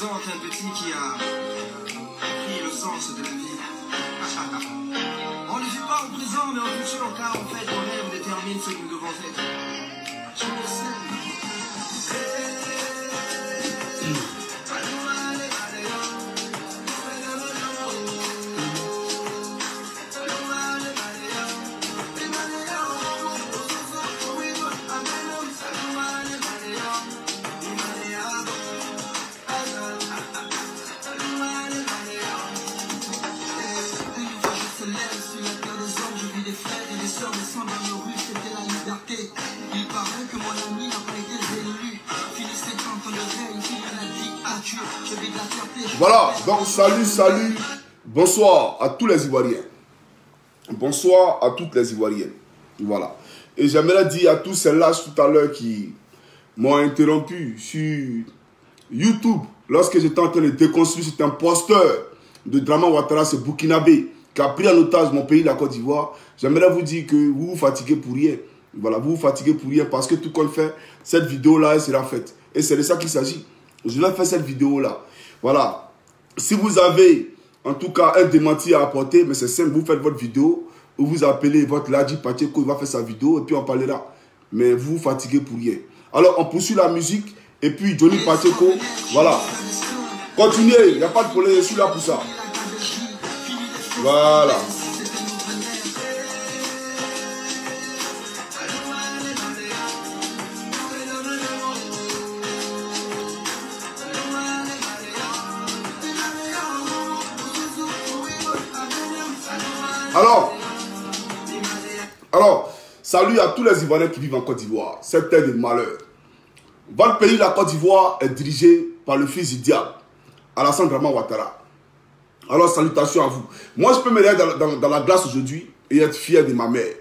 présente un petit qui a pris le sens de la vie. On ne vit pas au présent, mais en futur, car en fait, nos rêves déterminent ce que nous devons être. Je me sers. Voilà, donc salut, bonsoir à tous les Ivoiriens. Bonsoir à toutes les Ivoiriennes. Voilà. Et j'aimerais dire à tous ces lâches tout à l'heure qui m'ont interrompu sur YouTube lorsque j'étais en train de déconstruire cet imposteur de Draman Ouattara, ce Burkinabé qui a pris en otage mon pays, la Côte d'Ivoire. J'aimerais vous dire que vous vous fatiguez pour rien. Voilà, vous vous fatiguez pour rien parce que tout compte fait, cette vidéo-là, elle sera faite. Et c'est de ça qu'il s'agit. Je vais faire cette vidéo-là. Voilà. Si vous avez, en tout cas, un démenti à apporter, mais c'est simple, vous faites votre vidéo, ou vous appelez votre Ladji Pacheco, il va faire sa vidéo, et puis on parlera. Mais vous vous fatiguez pour rien. Alors, on poursuit la musique, et puis Johnny Pacheco, voilà. Continuez, il n'y a pas de problème, je suis là pour ça. Voilà. Alors, salut à tous les Ivoiriens qui vivent en Côte d'Ivoire, cette terre de malheur. Votre pays, la Côte d'Ivoire, est dirigé par le fils du diable, Alassane Draman Ouattara. Alors, salutations à vous. Moi, je peux me regarder dans la glace aujourd'hui et être fier de ma mère,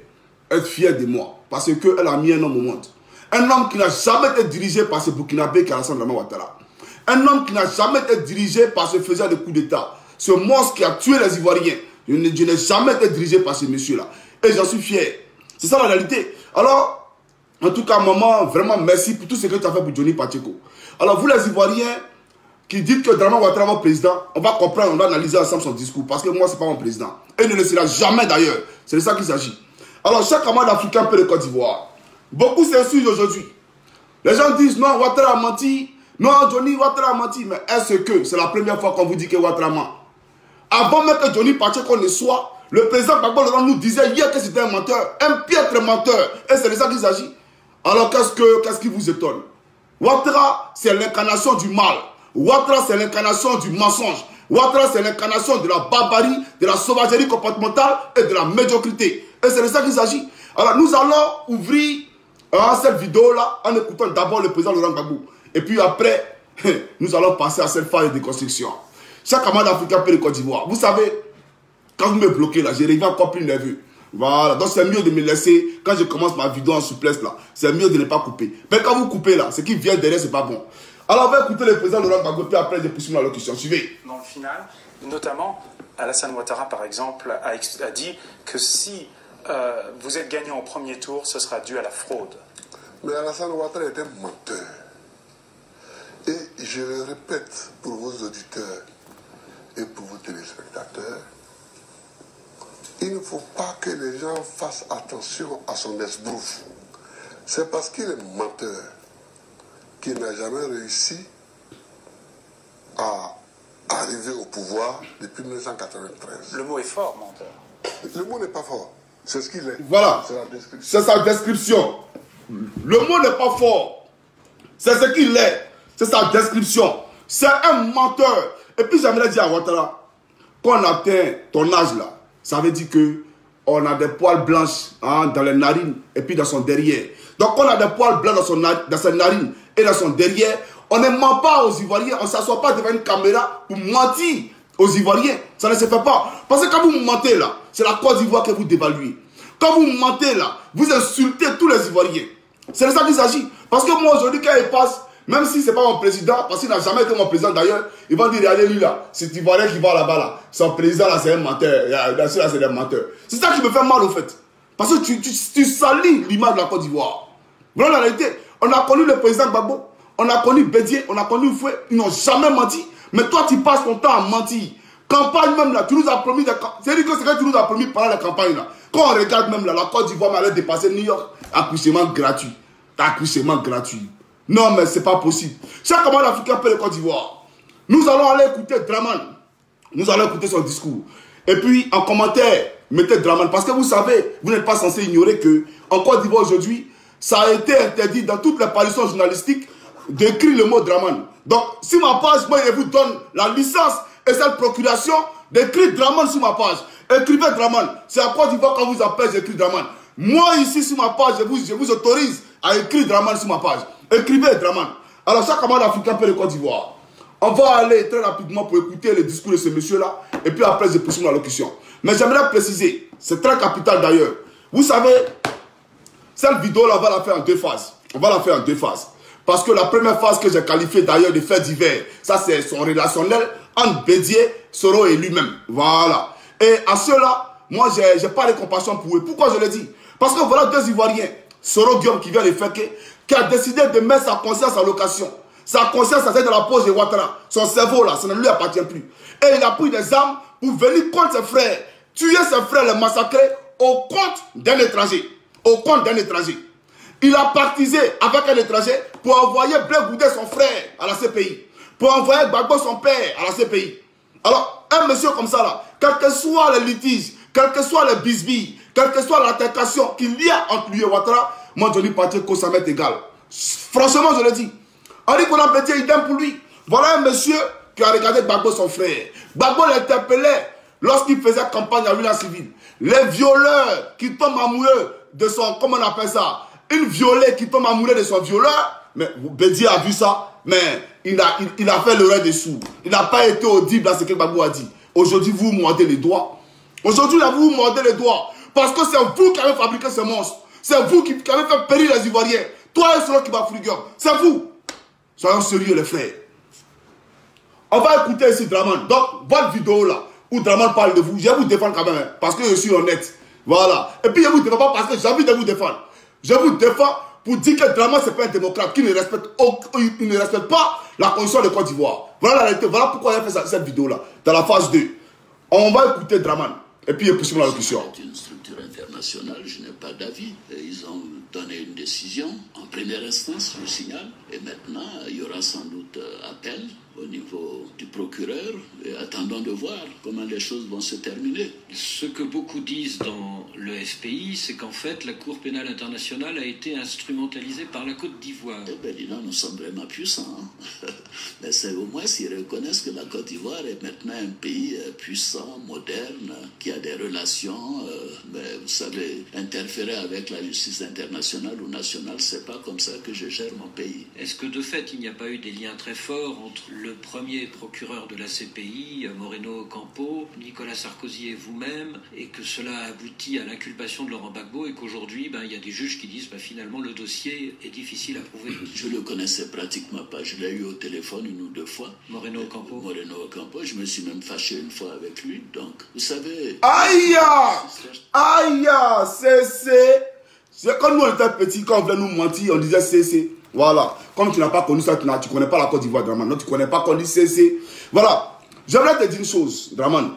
être fier de moi, parce qu'elle a mis un homme au monde. Un homme qui n'a jamais été dirigé par ce Burkinabé qui est Alassane Draman Ouattara. Un homme qui n'a jamais été dirigé par ce faiseur de coups d'État, ce monstre qui a tué les Ivoiriens. Je n'ai jamais été dirigé par ce monsieur-là. Et j'en suis fier. C'est ça la réalité. Alors, en tout cas, maman, vraiment merci pour tout ce que tu as fait pour Johnny Pacheco. Alors, vous les Ivoiriens qui dites que Draman Ouattara est votre président, on va comprendre, on va analyser ensemble son discours. Parce que moi, ce n'est pas mon président. Et il ne le sera jamais d'ailleurs. C'est de ça qu'il s'agit. Alors, chaque camarade africain peut le Côte d'Ivoire. Beaucoup s'insurgent aujourd'hui. Les gens disent non, Ouattara a menti. Non, Johnny Ouattara a menti. Mais est-ce que c'est la première fois qu'on vous dit que Ouattara ment? Avant même que Johnny Pacheco ne soit, le président Gbagbo nous disait hier que c'était un menteur, un piètre menteur. Et c'est de ça qu'il s'agit. Alors qu'est-ce qui vous étonne? Ouattara, c'est l'incarnation du mal. Ouattara, c'est l'incarnation du mensonge. Ouattara, c'est l'incarnation de la barbarie, de la sauvagerie comportementale et de la médiocrité. Et c'est de ça qu'il s'agit. Alors nous allons ouvrir cette vidéo-là en écoutant d'abord le président Laurent Gbagbo. Et puis après, nous allons passer à cette phase de déconstruction. Chaque camarade africain peut le Côte d'Ivoire. Vous savez, quand vous me bloquez là, je reviens encore plus nerveux. Voilà, donc c'est mieux de me laisser, quand je commence ma vidéo en souplesse là, c'est mieux de ne pas couper. Mais quand vous coupez là, ce qui vient derrière, c'est pas bon. Alors on va écouter le président Laurent Gbagbo, puis après je poursuis ma locution. Suivez. Dans le final, notamment, Alassane Ouattara par exemple a dit que si vous êtes gagnant au premier tour, ce sera dû à la fraude. Mais Alassane Ouattara est un menteur. Et je le répète pour vos auditeurs et pour vos téléspectateurs, il ne faut pas que les gens fassent attention à son esbrouf. C'est parce qu'il est menteur qu'il n'a jamais réussi à arriver au pouvoir depuis 1993. Le mot est fort, menteur. Le mot n'est pas fort. C'est ce qu'il est. Voilà. C'est sa description. Le mot n'est pas fort. C'est ce qu'il est. C'est sa description. C'est un menteur. Et puis j'aimerais dire à Ouattara, quand on atteint ton âge là, ça veut dire que on a des poils blanches dans les narines et puis dans son derrière. Donc on a des poils blancs dans ses narines et dans son derrière. On ne ment pas aux Ivoiriens. On ne s'assoit pas devant une caméra pour mentir aux Ivoiriens. Ça ne se fait pas. Parce que quand vous mentez là, c'est la Côte d'Ivoire que vous dévaluez. Quand vous mentez là, vous insultez tous les Ivoiriens. C'est de ça qu'il s'agit. Parce que moi aujourd'hui, quand il passe, même si ce n'est pas mon président, parce qu'il n'a jamais été mon président d'ailleurs, ils vont dire, regardez lui là, cet Ivoirien qui va là-bas là, son président là c'est un menteur, là c'est un menteur. C'est ça qui me fait mal au fait. Parce que tu salis l'image de la Côte d'Ivoire. Voilà la réalité. On a connu le président Gbagbo, on a connu Bédié, on a connu Fouet, ils n'ont jamais menti. Mais toi, tu passes ton temps à mentir. Campagne même là, tu nous as promis des campagnes. C'est-à-dire que c'est que tu nous as promis pendant la campagne là. Quand on regarde même là, la Côte d'Ivoire allait dépasser New York. Accouchement gratuit. Accouchement gratuit. Non, mais c'est pas possible. Chaque camarade africain peut le Côte d'Ivoire. Nous allons aller écouter Draman. Nous allons écouter son discours. Et puis, en commentaire, mettez Draman. Parce que vous savez, vous n'êtes pas censé ignorer que en Côte d'Ivoire aujourd'hui, ça a été interdit dans toutes les parutions journalistiques d'écrire le mot Draman. Donc, si ma page, moi, je vous donne la licence et cette procuration d'écrire Draman sur ma page. Écrivez Draman. C'est à Côte d'Ivoire quand vous appelle, j'écris Draman. Moi, ici, sur ma page, je vous autorise à écrire Draman sur ma page. Écrivez Draman. Alors, chaque camarade africain peut le Côte d'Ivoire. On va aller très rapidement pour écouter le discours de ce monsieur-là. Et puis après, je poursuis ma locution. Mais j'aimerais préciser, c'est très capital d'ailleurs. Vous savez, cette vidéo-là, on va la faire en deux phases. On va la faire en deux phases. Parce que la première phase que j'ai qualifiée d'ailleurs de faits divers, ça c'est son relationnel entre Bédié, Soro et lui-même. Voilà. Et à ceux-là, moi, j'ai pas de compassion pour eux. Pourquoi je le dis? Parce que voilà deux Ivoiriens, Soro Guillaume qui vient de Féké, qui a décidé de mettre sa conscience en location. Sa conscience, ça c'est de la poche de Ouattara. Son cerveau là, ça ne lui appartient plus. Et il a pris des armes pour venir contre ses frères. Tuer ses frères, les massacrer au compte d'un étranger. Au compte d'un étranger. Il a pactisé avec un étranger pour envoyer Blé Goudé, son frère, à la CPI. Pour envoyer Gbagbo, son père, à la CPI. Alors, un monsieur comme ça là, quel que soit les litiges, quel que soit les bisbilles, quelle que soit l'altercation qu'il y a entre lui et Ouattara, moi je dis partir que ça m'est égal. Franchement, je le dis. Henri Konan Bédié, idem pour lui. Voilà un monsieur qui a regardé Gbagbo, son frère. Gbagbo l'interpellait lorsqu'il faisait campagne à l'Union civile. Les violeurs qui tombent amoureux de son, comment on appelle ça, une violée qui tombe amoureux de son violeur. Mais Bédié a vu ça, mais il a fait l'oreille des sourds. Il n'a pas été audible à ce que Gbagbo a dit. Aujourd'hui, vous mordez les doigts. Aujourd'hui, là, vous mordez les doigts. Parce que c'est vous qui avez fabriqué ce monstre. C'est vous qui avez fait périr les Ivoiriens. Toi et celui qui va Frugum. C'est vous. Soyons sérieux, les frères. On va écouter ici Draman. Donc, votre vidéo là, où Draman parle de vous, je vais vous défendre quand même, hein, parce que je suis honnête. Voilà. Et puis, je ne vous défends pas parce que j'ai envie de vous défendre. Je vous défends pour dire que Draman, ce n'est pas un démocrate qui ne respecte pas la constitution de Côte d'Ivoire. Voilà la réalité. Voilà pourquoi j'ai fait cette vidéo là, dans la phase 2. On va écouter Draman. Et puis, poursuivons la locution. C'est une structure internationale, je n'ai pas d'avis. Ils ont donné une décision en première instance, je signale. Et maintenant, il y aura sans doute appel au niveau du procureur. Et attendons de voir comment les choses vont se terminer. Ce que beaucoup disent dans le FPI, c'est qu'en fait, la Cour pénale internationale a été instrumentalisée par la Côte d'Ivoire. Eh bien, dis donc, nous sommes vraiment puissants. Hein. Mais c'est au moins s'ils reconnaissent que la Côte d'Ivoire est maintenant un pays puissant, moderne, qui a des relations, mais vous savez, interférer avec la justice internationale ou nationale, c'est pas comme ça que je gère mon pays. Est-ce que de fait, il n'y a pas eu des liens très forts entre le premier procureur de la CPI, Moreno Ocampo, Nicolas Sarkozy et vous-même, et que cela a abouti à l'inculpation de Laurent Gbagbo, et qu'aujourd'hui, il y a des juges qui disent finalement le dossier est difficile à prouver? Je le connaissais pratiquement pas. Je l'ai eu au téléphone une ou deux fois. Moreno Ocampo. Moreno Ocampo. Je me suis même fâché une fois avec lui. Donc, vous savez... Aïe! Aïe! C'est quand nous on était petits, quand on voulait nous mentir, on disait CC. Voilà. Comme tu n'as pas connu ça, tu ne connais pas la Côte d'Ivoire, Draman. Non, tu ne connais pas qu'on dit CC. Voilà. J'aimerais te dire une chose, Draman.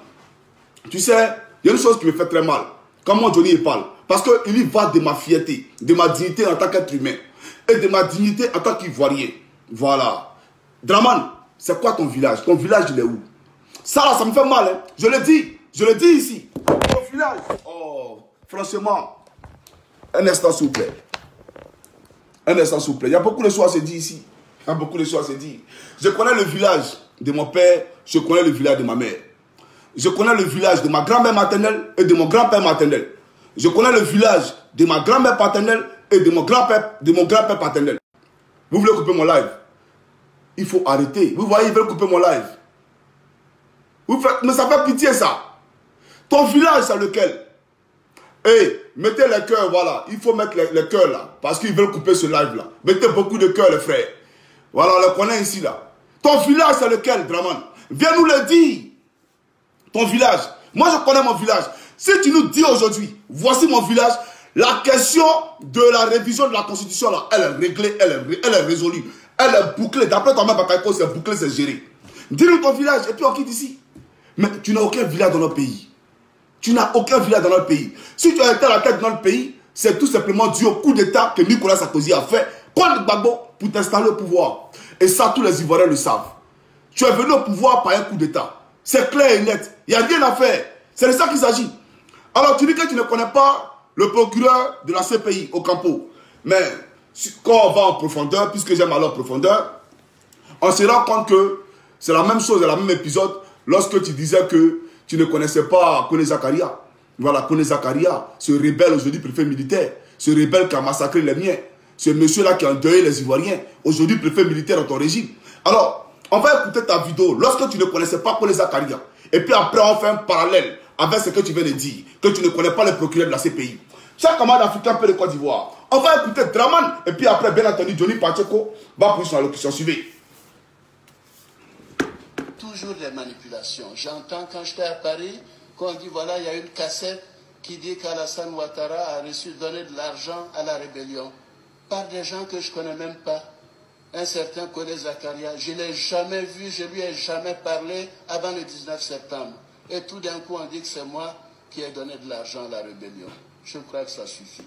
Tu sais, il y a une chose qui me fait très mal. Quand moi, Johnny, il parle. Parce qu'il y va de ma fierté, de ma dignité en tant qu'être humain. Et de ma dignité en tant qu'Ivoirien. Voilà. Draman, c'est quoi ton village? Ton village, il est où? Ça, là, ça me fait mal. Hein. Je le dis ici. Ton village. Oh, franchement. Un instant, s'il vous plaît. Un instant, s'il vous plaît. Il y a beaucoup de choses à se dire ici. Il y a beaucoup de choses à se dire. Je connais le village de mon père. Je connais le village de ma mère. Je connais le village de ma grand-mère maternelle et de mon grand-père maternel. Je connais le village de ma grand-mère paternelle et de mon grand-père paternel. Vous voulez couper mon live? Il faut arrêter. Vous voyez, ils veulent couper mon live. Mais ça fait pitié, ça. Ton village, c'est lequel? Hey, mettez les cœurs, voilà. Il faut mettre les cœurs là. Parce qu'ils veulent couper ce live là. Mettez beaucoup de cœurs, les frères. Voilà, on les connaît ici là. Ton village, c'est lequel, Draman? Viens nous le dire. Ton village. Moi, je connais mon village. Si tu nous dis aujourd'hui, voici mon village, la question de la révision de la Constitution là, elle est réglée, elle est résolue. Elle est bouclée. D'après toi-même, Bakayoko, c'est bouclé, c'est géré. Dis-nous ton village et puis on quitte ici. Mais tu n'as aucun village dans notre pays. Tu n'as aucun village dans notre pays. Si tu as été à la tête de notre pays, c'est tout simplement dû au coup d'État que Nicolas Sarkozy a fait contre Gbagbo pour t'installer au pouvoir. Et ça, tous les Ivoiriens le savent. Tu es venu au pouvoir par un coup d'État. C'est clair et net. Il n'y a rien à faire. C'est de ça qu'il s'agit. Alors, tu dis que tu ne connais pas le procureur de la CPI au Campo. Mais quand on va en profondeur, puisque j'aime aller en profondeur, on se rend compte que c'est la même chose, le même épisode, lorsque tu disais que tu ne connaissais pas Kone Zakaria. Voilà, Kone Zakaria, ce rebelle aujourd'hui préfet militaire, ce rebelle qui a massacré les miens, ce monsieur-là qui a endeuillé les Ivoiriens, aujourd'hui préfet militaire dans ton régime. Alors, on va écouter ta vidéo lorsque tu ne connaissais pas Kone Zakaria. Et puis après, on fait un parallèle avec ce que tu viens de dire, que tu ne connais pas le procureur de la CPI. Chaque camarade africain peut de Côte d'Ivoire. On va écouter Draman, et puis après, bien entendu, Johnny Pacheco va pour son allocution. Suivez. Toujours des manipulations. J'entends quand j'étais à Paris qu'on dit voilà, il y a une cassette qui dit qu'Alassane Ouattara a reçu donner de l'argent à la rébellion par des gens que je ne connais même pas. Un certain Kone Zakaria, je ne l'ai jamais vu, je ne lui ai jamais parlé avant le 19 septembre. Et tout d'un coup, on dit que c'est moi qui ai donné de l'argent à la rébellion. Je crois que ça suffit.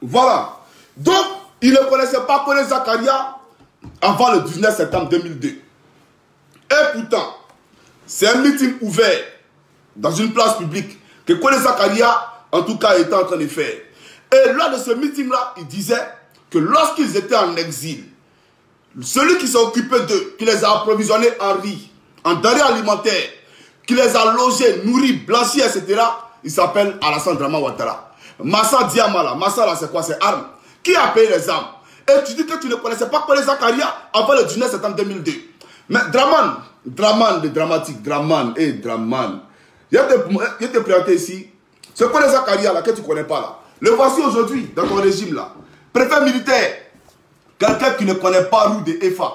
Voilà. Donc, il ne connaissait pas Kone Zakaria avant le 19 septembre 2002. Et pourtant, c'est un meeting ouvert dans une place publique que Kone Zakaria, en tout cas, était en train de faire. Et lors de ce meeting-là, il disait que lorsqu'ils étaient en exil, celui qui s'est occupé d'eux, qui les a approvisionnés en riz, en denrées alimentaires, qui les a logés, nourris, blanchis, etc., il s'appelle Alassane Ouattara. Massa Diamala, Massa là c'est quoi? C'est armes. Qui a payé les armes? Et tu dis que tu ne connaissais pas Kone Zakaria avant le 19 septembre 2002. Mais Draman de dramatique, Draman. Je vais te présenter ici. Ce Kone Zakaria là que tu ne connais pas là. Le voici aujourd'hui dans ton régime là. Préfet militaire. Quelqu'un qui ne connaît pas Rue de EFA.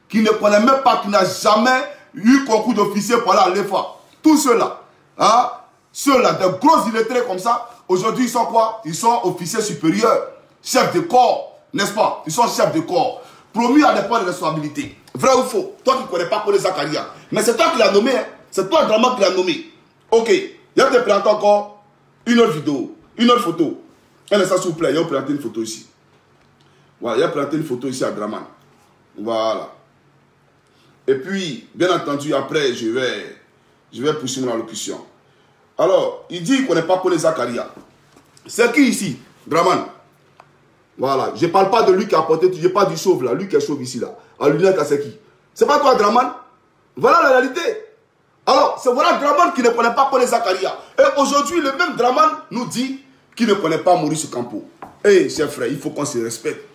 Qui ne connaît même pas, qui n'a jamais eu concours d'officier pour aller à l'EFA. Tous ceux-là. Hein? Ceux-là, de gros illettrés comme ça. Aujourd'hui, ils sont quoi? Ils sont officiers supérieurs, chefs de corps, n'est-ce pas? Ils sont chefs de corps, promus à des postes de responsabilité. Vrai ou faux? Toi qui ne connais pas Kone Zakaria. Mais c'est toi qui l'as nommé, hein? C'est toi vraiment qui l'as nommé. Ok, je vais te présenter encore une autre vidéo, une autre photo. Un instant s'il vous plaît, je vais présenter une photo ici. Voilà, je vais présenter une photo ici à Draman. Voilà. Et puis, bien entendu, après, je vais poursuivre mon allocution. Alors, il dit qu'il ne connaît pas Kone Zakaria. C'est qui ici? Draman. Voilà. Je ne parle pas de lui qui a apporté, je ne parle pas du chauve là. Lui qui est chauve ici là. À lunettes, c'est qui? C'est pas toi, Draman? Voilà la réalité. Alors, c'est voilà Draman qui ne connaît pas Kone Zakaria. Et aujourd'hui, le même Draman nous dit qu'il ne connaît pas Maurice Campo. Eh, chers frères, il faut qu'on se respecte.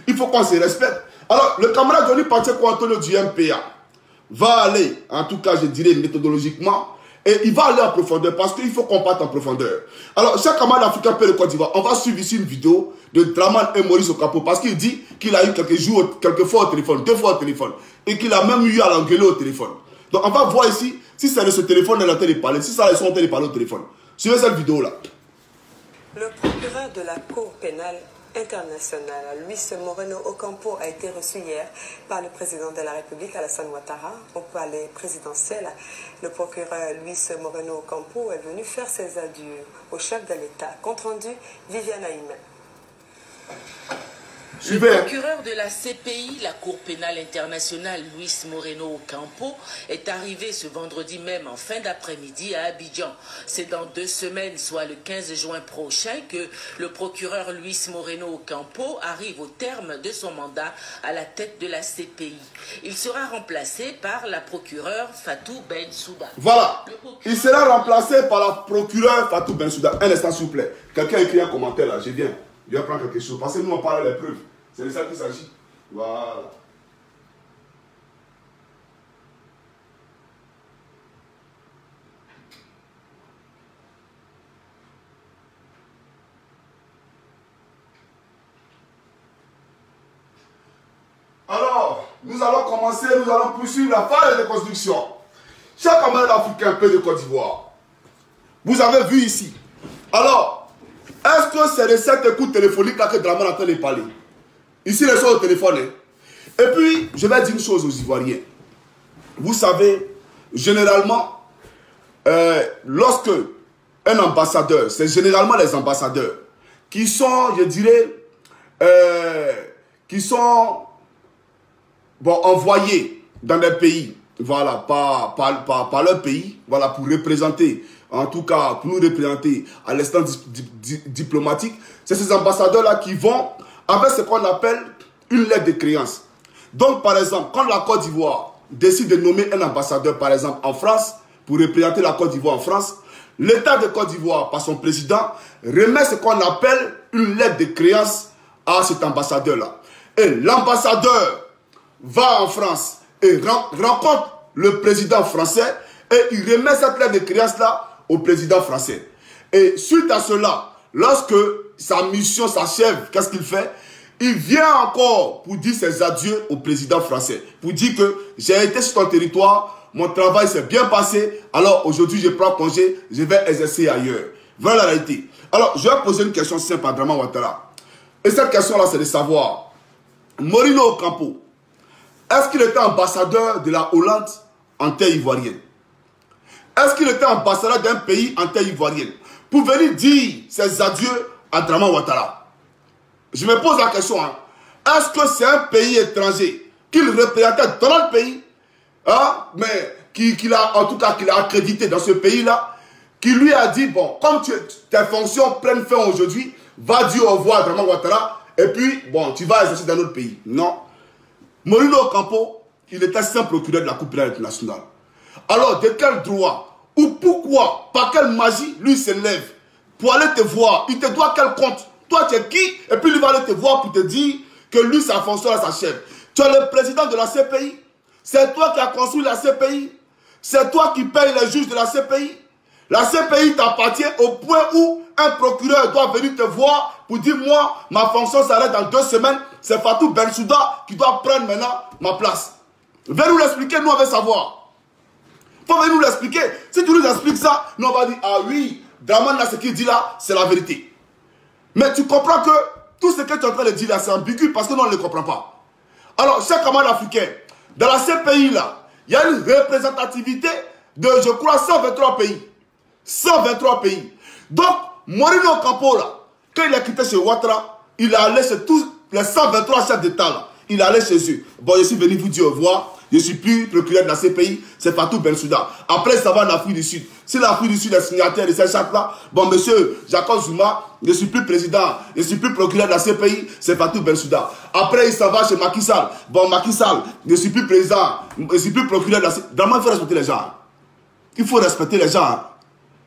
Il faut qu'on se respecte. Alors, le camarade Johnny Pacheco Antonio du MPA va aller, en tout cas, je dirais méthodologiquement, et il va aller en profondeur parce qu'il faut qu'on parte en profondeur. Alors, chaque camarade africain peut le Côte d'Ivoire. On va suivre ici une vidéo de Draman et Maurice Campo parce qu'il dit qu'il a eu quelques fois au téléphone, 2 fois au téléphone, et qu'il a même eu à l'engueuler au téléphone. Donc, on va voir ici si c'est de ce téléphone dans lequel il parlait, si ça ils sont en train de parler au téléphone. Suivez cette vidéo-là. Le procureur de la Cour pénale internationale, Luis Moreno Ocampo, a été reçu hier par le président de la République, Alassane Ouattara, au palais présidentiel. Le procureur Luis Moreno Ocampo est venu faire ses adieux au chef de l'État. Compte rendu, Viviane Aïmen. Le procureur de la CPI, la Cour pénale internationale, Luis Moreno Ocampo, est arrivé ce vendredi même en fin d'après-midi à Abidjan. C'est dans 2 semaines, soit le 15 juin prochain, que le procureur Luis Moreno Ocampo arrive au terme de son mandat à la tête de la CPI. Il sera remplacé par la procureure Fatou Bensouda. Voilà, il sera remplacé par la procureure Fatou Bensouda. Un instant s'il vous plaît. Quelqu'un écrit un commentaire là, je viens. Je vais prendre quelque chose. Parce que nous on parle des preuves. C'est de ça qu'il s'agit. Voilà. nous allons commencer, nous allons poursuivre la phase de construction. Chaque camarade africain, un peu de Côte d'Ivoire. Vous avez vu ici. Alors, est-ce que c'est de cette écoute téléphonique là que Draman est en train de parler? Ici, les choses au téléphone. Hein. Et puis, je vais dire une chose aux Ivoiriens. Vous savez, généralement, lorsque un ambassadeur, c'est généralement les ambassadeurs, qui sont, je dirais, qui sont envoyés dans des pays, voilà, par leur pays, voilà, pour représenter, en tout cas, pour nous représenter à l'instance diplomatique. C'est ces ambassadeurs-là qui vont avec ce qu'on appelle une lettre de créance. Donc, par exemple, quand la Côte d'Ivoire décide de nommer un ambassadeur, par exemple, en France, pour représenter la Côte d'Ivoire en France, l'État de Côte d'Ivoire, par son président, remet ce qu'on appelle une lettre de créance à cet ambassadeur-là. Et l'ambassadeur va en France et rencontre le président français et il remet cette lettre de créance-là au président français. Et suite à cela, lorsque sa mission s'achève, qu'est-ce qu'il fait? Il vient encore pour dire ses adieux au président français, pour dire que j'ai été sur ton territoire, mon travail s'est bien passé, alors aujourd'hui je prends congé, je vais exercer ailleurs. Voilà la réalité. Alors, je vais poser une question simple à Draman Ouattara. Et cette question-là, c'est de savoir, Morino Ocampo, est-ce qu'il était ambassadeur de la Hollande en terre ivoirienne? Est-ce qu'il était ambassadeur d'un pays en terre ivoirienne pour venir dire ses adieux à Draman Ouattara? Je me pose la question, hein. Est-ce que c'est un pays étranger qu'il représentait dans notre pays, hein, mais qu'il a, en tout cas, qu'il a accrédité dans ce pays-là, qui lui a dit, bon, comme tes fonctions prennent fin aujourd'hui, va dire au revoir à Draman Ouattara, et puis, bon, tu vas exercer dans notre pays. Non. Morino Ocampo, il était simple procureur de la Cour pénale internationale. Alors, de quel droit, ou pourquoi, par quelle magie, lui se lève pour aller te voir? Il te doit quel compte? Toi, tu es qui? Et puis, lui va aller te voir pour te dire que lui, sa fonction là s'achève. Tu es le président de la CPI. C'est toi qui as construit la CPI. C'est toi qui payes les juges de la CPI. La CPI t'appartient au point où un procureur doit venir te voir pour dire, moi, ma fonction s'arrête dans 2 semaines. C'est Fatou Bensouda qui doit prendre maintenant ma place. Viens nous l'expliquer, nous on veut savoir. Il faut venir nous l'expliquer. Si tu nous expliques ça, nous on va dire, ah oui, Draman là, ce qu'il dit là, c'est la vérité. Mais tu comprends que tout ce que tu es en train de dire là, c'est ambigu parce que nous on ne le comprend pas. Alors, chers camarades africains, dans la CPI là, il y a une représentativité de, je crois, 123 pays. 123 pays. Donc, Morino Ocampo là, quand il a quitté chez Ouattara, il est allé chez tous les 123 chefs d'État là. Il est allé chez eux. Bon, je suis venu vous dire au revoir. Je ne suis plus procureur de la CPI, c'est Fatou Bensouda. Après, ça va en Afrique du Sud. Si l'Afrique du Sud est signataire de cette charte-là, bon, monsieur Jacob Zuma, je ne suis plus président, je ne suis plus procureur de la CPI, c'est Fatou Bensouda. Après, il s'en va chez Macky Sall. Bon, Macky Sall, je ne suis plus président, je ne suis plus procureur de la CPI. Vraiment, il faut respecter les gens. Il faut respecter les gens.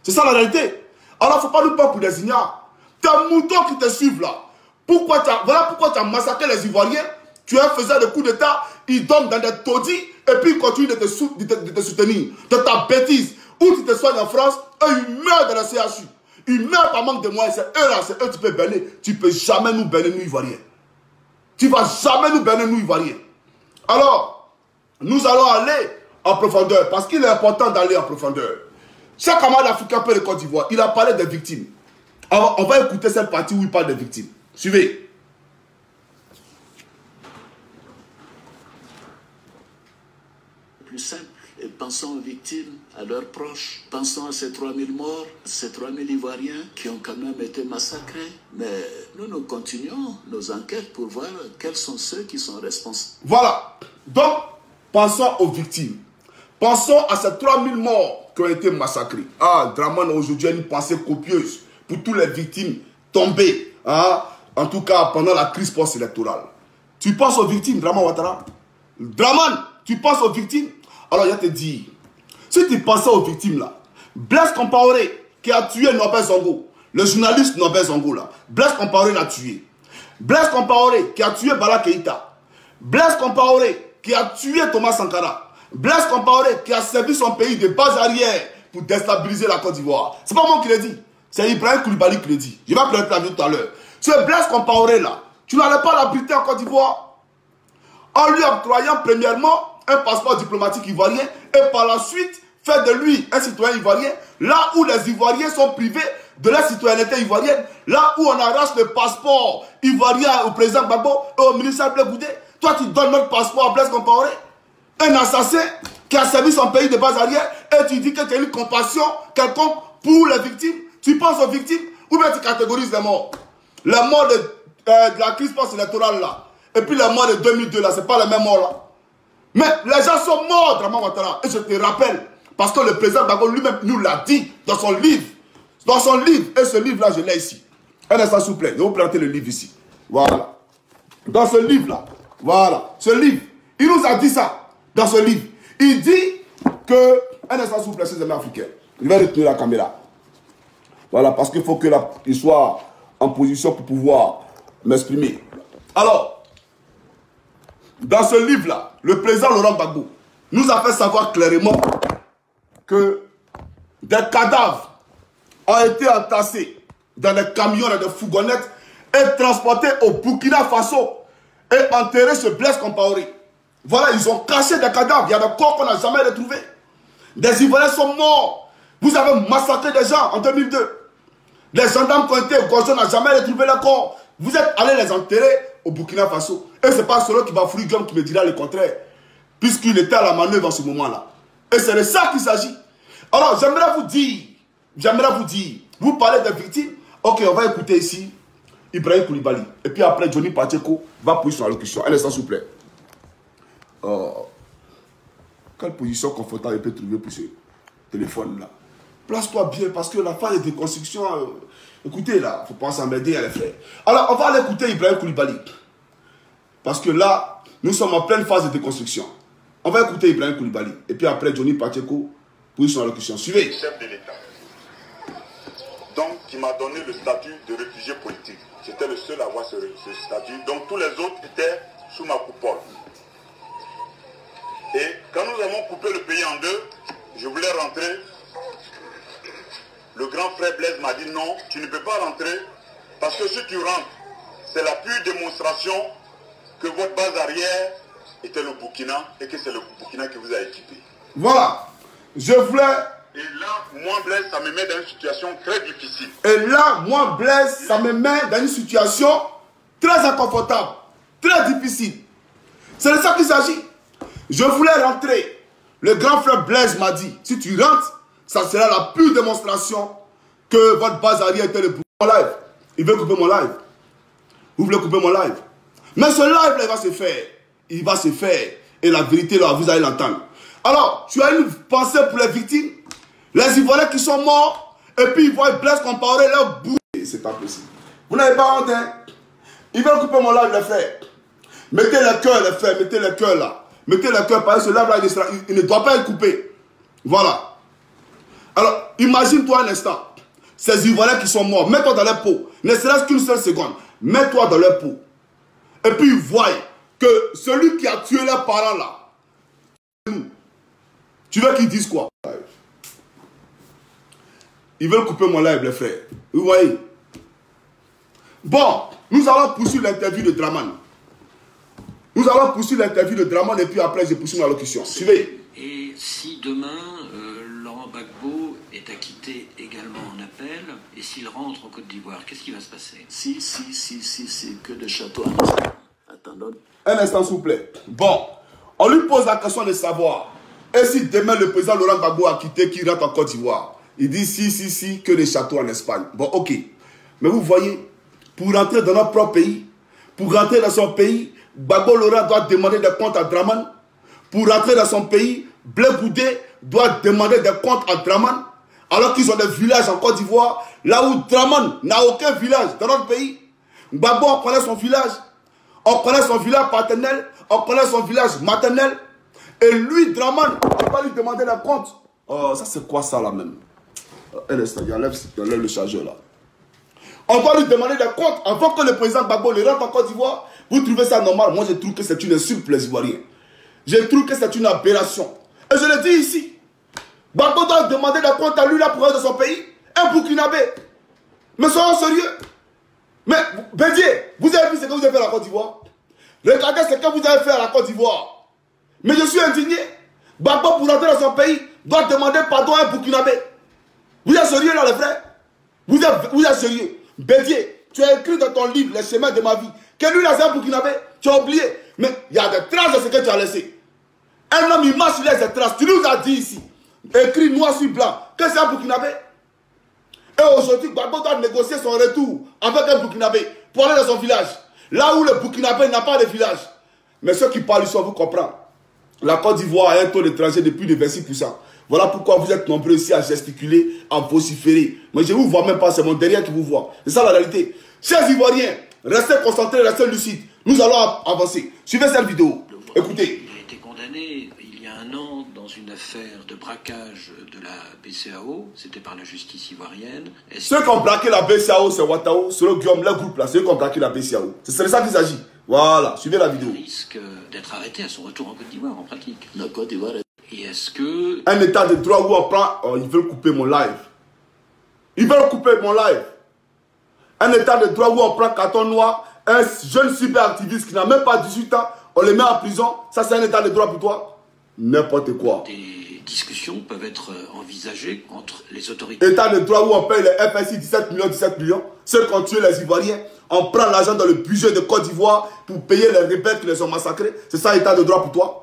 C'est ça la réalité. Alors, il ne faut pas nous prendre pour des ignares. Tes moutons qui te suivent là. Voilà pourquoi tu as massacré les Ivoiriens. Tu es faisant de coups d'État, ils dorment dans des taudis et puis ils continuent de te soutenir. De ta bêtise. Ou tu te soignes en France, eux ils meurent dans la CHU. Ils meurent par manque de moyens. C'est eux là, c'est eux qui peuvent berner. Tu ne peux jamais nous berner, nous Ivoiriens. Tu ne vas jamais nous berner, nous Ivoiriens. Alors, nous allons aller en profondeur parce qu'il est important d'aller en profondeur. Chaque camarade africain peut de Côte d'Ivoire, il a parlé des victimes. Alors, on va écouter cette partie où il parle des victimes. Suivez. Plus simple. Et pensons aux victimes, à leurs proches. Pensons à ces 3000 morts, ces 3000 Ivoiriens qui ont quand même été massacrés. Mais nous continuons nos enquêtes pour voir quels sont ceux qui sont responsables. Voilà. Donc, pensons aux victimes. Pensons à ces 3000 morts qui ont été massacrés. Ah, Draman aujourd'hui a une pensée copieuse pour toutes les victimes tombées. Hein, en tout cas, pendant la crise post-électorale. Tu penses aux victimes, Draman Ouattara? Draman, tu penses aux victimes? Alors, je te dis, si tu pensais aux victimes là, Blaise Compaoré qui a tué Norbert Zongo, le journaliste Norbert Zongo là, Blaise Compaoré l'a tué. Blaise Compaoré qui a tué Bala Keïta. Blaise Compaoré qui a tué Thomas Sankara. Blaise Compaoré qui a servi son pays de base arrière pour déstabiliser la Côte d'Ivoire. C'est pas moi qui l'ai dit, c'est Ibrahim Koulibaly qui le dit. Je vais prendre la vidéo tout à l'heure. Ce Blaise Compaoré là, tu n'allais pas l'habiter en Côte d'Ivoire. en lui octroyant premièrement un passeport diplomatique ivoirien et par la suite faire de lui un citoyen ivoirien, là où les Ivoiriens sont privés de la citoyenneté ivoirienne, là où on arrache le passeport ivoirien au président Gbagbo et au ministre Blaise Goudé. Toi, tu donnes notre passeport à Blaise Compaoré, un assassin qui a servi son pays de base arrière, et tu dis que tu as une compassion quelconque pour les victimes. Tu penses aux victimes ou bien tu catégorises les morts. Les morts de la crise post-électorale là, et puis les morts de 2002 là, c'est pas les mêmes morts là. Mais les gens sont morts, Draman Ouattara, et je te rappelle, parce que le président Gbagbo lui-même nous l'a dit dans son livre. Dans son livre, et ce livre-là, je l'ai ici. Un instant, s'il vous plaît, je vais vous présenter le livre ici. Voilà. Dans ce livre-là, voilà, ce livre, il nous a dit ça, dans ce livre. Il dit que, un instant, s'il vous plaît, ces amis africains, je vais retenir la caméra. Voilà, parce qu'il faut qu'il soit en position pour pouvoir m'exprimer. Alors, dans ce livre-là, le président Laurent Gbagbo nous a fait savoir clairement que des cadavres ont été entassés dans des camions et des fourgonnettes et transportés au Burkina Faso et enterrés chez Blaise Compaoré. Voilà, ils ont caché des cadavres. Il y a des corps qu'on n'a jamais retrouvés. Des Ivoiriens sont morts. Vous avez massacré des gens en 2002. Les gendarmes qui ont été égorgés n'ont jamais retrouvé les corps. Vous êtes allés les enterrer au Burkina Faso. Et ce n'est pas celui qui va fouiller qui me dira le contraire. Puisqu'il était à la manœuvre en ce moment-là. Et c'est de ça qu'il s'agit. Alors, j'aimerais vous dire, vous parlez des victimes. Ok, on va écouter ici Ibrahim Koulibaly. Et puis après, Johnny Pacheco va poser son allocution. Un instant, s'il vous plaît. Quelle position confortable il peut trouver pour ce téléphone-là? Place-toi bien, parce que la phase de déconstruction, écoutez là, il ne faut pas s'emmerder à les frères. Alors, on va aller écouter Ibrahim Koulibaly. Parce que là, nous sommes en pleine phase de déconstruction. On va écouter Ibrahim Koulibaly. Et puis après, Johnny Pacheco pour son allocution. Suivez. Chef de l'État. Donc, qui m'a donné le statut de réfugié politique. J'étais le seul à avoir ce statut. Donc, tous les autres étaient sous ma coupole. Et quand nous avons coupé le pays en deux, je voulais rentrer. Le grand frère Blaise m'a dit non, tu ne peux pas rentrer parce que si tu rentres, c'est la pure démonstration que votre base arrière était le Burkina et que c'est le Burkina qui vous a équipé. Voilà, je voulais... Et là, moi Blaise, ça me met dans une situation très difficile. Et là, moi Blaise, ça me met dans une situation très inconfortable, très difficile. C'est de ça qu'il s'agit. Je voulais rentrer. Le grand frère Blaise m'a dit, si tu rentres, ça sera la pure démonstration que votre base arrière était le mon live. Il veut couper mon live. Vous voulez couper mon live. Mais ce live-là, il va se faire. Il va se faire. Et la vérité, là, vous allez l'entendre. Alors, tu as une pensée pour les victimes, les Ivoiriens qui sont morts, et puis ils voient Blaise Compaoré leur bout. C'est pas possible. Vous n'avez pas honte, hein? Ils veulent couper mon live, les frères. Mettez le cœur, les frères, mettez le cœur là. Mettez le cœur, parce que ce live-là, il ne doit pas être coupé. Voilà. Alors, imagine-toi un instant. Ces Ivoiriens qui sont morts, mets-toi dans leur peau. Ne serait-ce qu'une seule seconde. Mets-toi dans leur peau. Et puis, ils voient que celui qui a tué leurs parents là, tu veux qu'ils disent quoi? Ils veulent couper mon live, les frères. Vous voyez? Bon, nous allons poursuivre l'interview de Draman. Nous allons poursuivre l'interview de Draman et puis après, je poursuis ma locution. Suivez. Et si demain, Laurent Gbagbo est acquitté également en appel, et s'il rentre en Côte d'Ivoire, qu'est-ce qui va se passer? Si, que de château. Attendons. Un instant, s'il vous plaît. Bon, on lui pose la question de savoir, et si demain le président Laurent Gbagbo a quitté, qu'il rentre en Côte d'Ivoire? Il dit si, que des châteaux en Espagne. Bon, ok. Mais vous voyez, pour rentrer dans notre propre pays, pour rentrer dans son pays, Gbagbo Laurent doit demander des comptes à Draman. Pour rentrer dans son pays, Blaise Goudé doit demander des comptes à Draman. Alors qu'ils ont des villages en Côte d'Ivoire, là où Draman n'a aucun village dans notre pays. Gbagbo, on connaît son village. On connaît son village paternel, on connaît son village maternel. Et lui, Draman, on va lui demander des comptes. Oh, ça c'est quoi ça là même? Un instant, il enlève le chargeur là. On va lui demander des comptes avant que le président Gbagbo le rentre en Côte d'Ivoire. Vous trouvez ça normal? Moi, je trouve que c'est une insulte pour les Ivoiriens. Je trouve que c'est une aberration. Et je le dis ici. Gbagbo doit demander des comptes à lui là pour rentrer dans son pays. Un Burkinabé. Mais soyons sérieux. Mais, Bédier, vous avez vu ce que vous avez fait à la Côte d'Ivoire? Regardez ce que vous avez fait à la Côte d'Ivoire. Mais je suis indigné. Gbagbo, pour rentrer dans son pays, doit demander pardon à un Burkinabé. Vous êtes sérieux là, les frères? Vous êtes sérieux? Bédier, tu as écrit dans ton livre, Les chemins de ma vie, que lui là, c'est un Burkinabé. Tu as oublié. Mais il y a des traces de ce que tu as laissé. Un homme, il marche sur les traces. Tu nous as dit ici, écrit noir sur blanc, que c'est un Burkinabé. Et aujourd'hui, Gbagbo doit négocier son retour avec un Burkinabé pour aller dans son village. Là où le Burkinabé n'a pas de village. Mais ceux qui parlent ici, on vous comprend. La Côte d'Ivoire a un taux d'étrangers de plus de 26%. Voilà pourquoi vous êtes nombreux ici à gesticuler, à vociférer. Mais je ne vous vois même pas, c'est mon derrière qui vous voit. C'est ça la réalité. Chers Ivoiriens, restez concentrés, restez lucides. Nous allons avancer. Suivez cette vidéo. Écoutez. Il a été condamné il y a un an dans une affaire de braquage de la BCAO. C'était par la justice ivoirienne. Ceux qui ont braqué la BCAO, c'est Ouattao, c'est le Guillaume, le groupe là. Ceux qui ont braqué la BCAO. C'est de ça qu'il s'agit. Voilà, suivez la vidéo. Il risque d'être arrêté à son retour en Côte d'Ivoire, en pratique. La Côte d'Ivoire est... Et est-ce que... Un état de droit où on prend... Oh, ils veulent couper mon live. Ils veulent couper mon live. Un état de droit où on prend carton noir, un jeune cyberactiviste qui n'a même pas 18 ans, on le met en prison. Ça, c'est un état de droit pour toi? N'importe quoi. Des discussions peuvent être envisagées entre les autorités. État de droit où on paye les FSI 17 millions. Ceux qui ont tué les Ivoiriens. On prend l'argent dans le budget de Côte d'Ivoire pour payer les rebelles qui les ont massacrés. C'est ça, état de droit pour toi?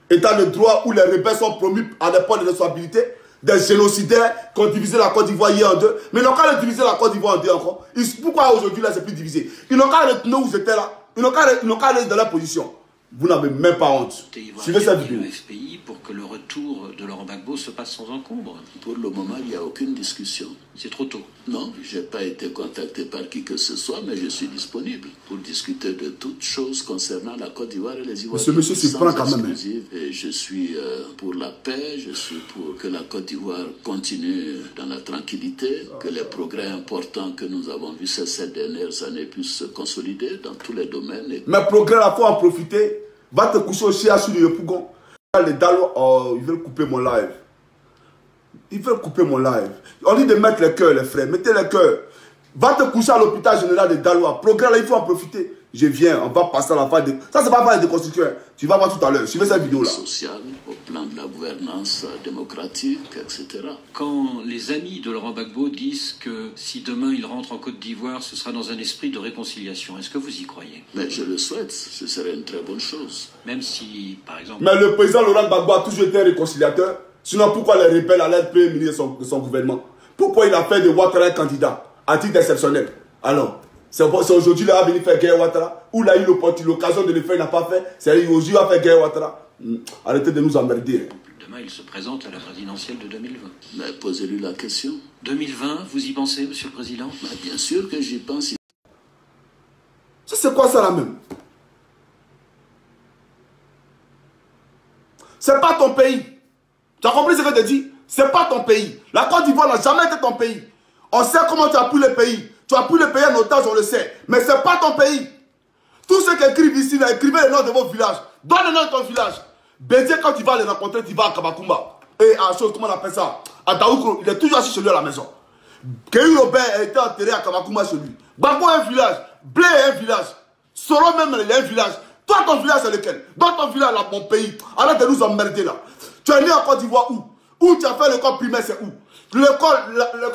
État de droit où les rebelles sont promus à des postes de responsabilité, des génocidaires qui ont divisé la Côte d'Ivoire hier en deux. Mais ils n'ont qu'à diviser la Côte d'Ivoire en deux encore. Pourquoi aujourd'hui là c'est plus divisé? Ils n'ont qu'à retourner où ils étaient là. Ils n'ont qu'à aller dans la position. Vous n'avez même pas honte. Suivez cette vidéo. Le FPI pour que le retour de Laurent Gbagbo se passe sans encombre. Pour le moment, il n'y a aucune discussion. C'est trop tôt. Non, je n'ai pas été contacté par qui que ce soit, mais je suis disponible pour discuter de toutes choses concernant la Côte d'Ivoire et les Ivoiriens. Ce monsieur s'y prend quand même. Et je suis pour la paix, je suis pour que la Côte d'Ivoire continue dans la tranquillité, que les progrès importants que nous avons vus ces dernières années puissent se consolider dans tous les domaines. Mais progrès, il faut en profiter. Va te coucher au CHU de Yopougon. Les Dalois, oh, ils veulent couper mon live. Ils veulent couper mon live. On dit de mettre les cœurs, les frères. Mettez les cœurs. Va te coucher à l'hôpital général de Dalois. Progrès, là, il faut en profiter. Je viens, on va passer à la phase de... Ça, c'est pas la phase de construction. Tu vas voir tout à l'heure. Suivez cette vidéo-là. Social, au plan de la gouvernance démocratique, etc. Quand les amis de Laurent Gbagbo disent que si demain il rentre en Côte d'Ivoire, ce sera dans un esprit de réconciliation, est-ce que vous y croyez? Mais je le souhaite, ce serait une très bonne chose. Même si, par exemple... Mais le président Laurent Gbagbo a toujours été un réconciliateur. Sinon, pourquoi les rebelles allaient être premier ministre de son gouvernement? Pourquoi il a fait de Ouattara un candidat à titre exceptionnel? Alors, c'est aujourd'hui qu'il a venu faire guerre Ouattara. Ou il a eu l'occasion de le faire, il n'a pas fait. C'est aujourd'hui qu'il a fait guerre Ouattara. Arrêtez de nous emmerder. Demain, il se présente à la présidentielle de 2020. Mais posez-lui la question. 2020, vous y pensez, Monsieur le Président? Bien sûr que j'y pense. C'est quoi ça là même? C'est pas ton pays. Tu as compris ce que je te dis? C'est pas ton pays. La Côte d'Ivoire n'a jamais été ton pays. On sait comment tu as pris le pays. Tu as pris le pays en otage, on le sait. Mais c'est pas ton pays. Tous ceux qui écrivent ici, là, écrivez le nom de vos villages. Donne le nom de ton village. Bédier, quand tu vas les rencontrer, tu vas à Kabakoumba. Et à chose, comment on appelle ça? À Daoukro, il est toujours assis chez lui à la maison. Kéhu Robert a été enterré à Kabakoumba chez lui. Gbagbo est un village. Blé est un village. Soro même, il est un village. Toi, ton village, c'est lequel? Dans ton village, là, mon pays. Arrête de nous emmerder là. Tu es né en Côte d'Ivoire où? Où tu as fait l'école primaire, c'est où? L'école,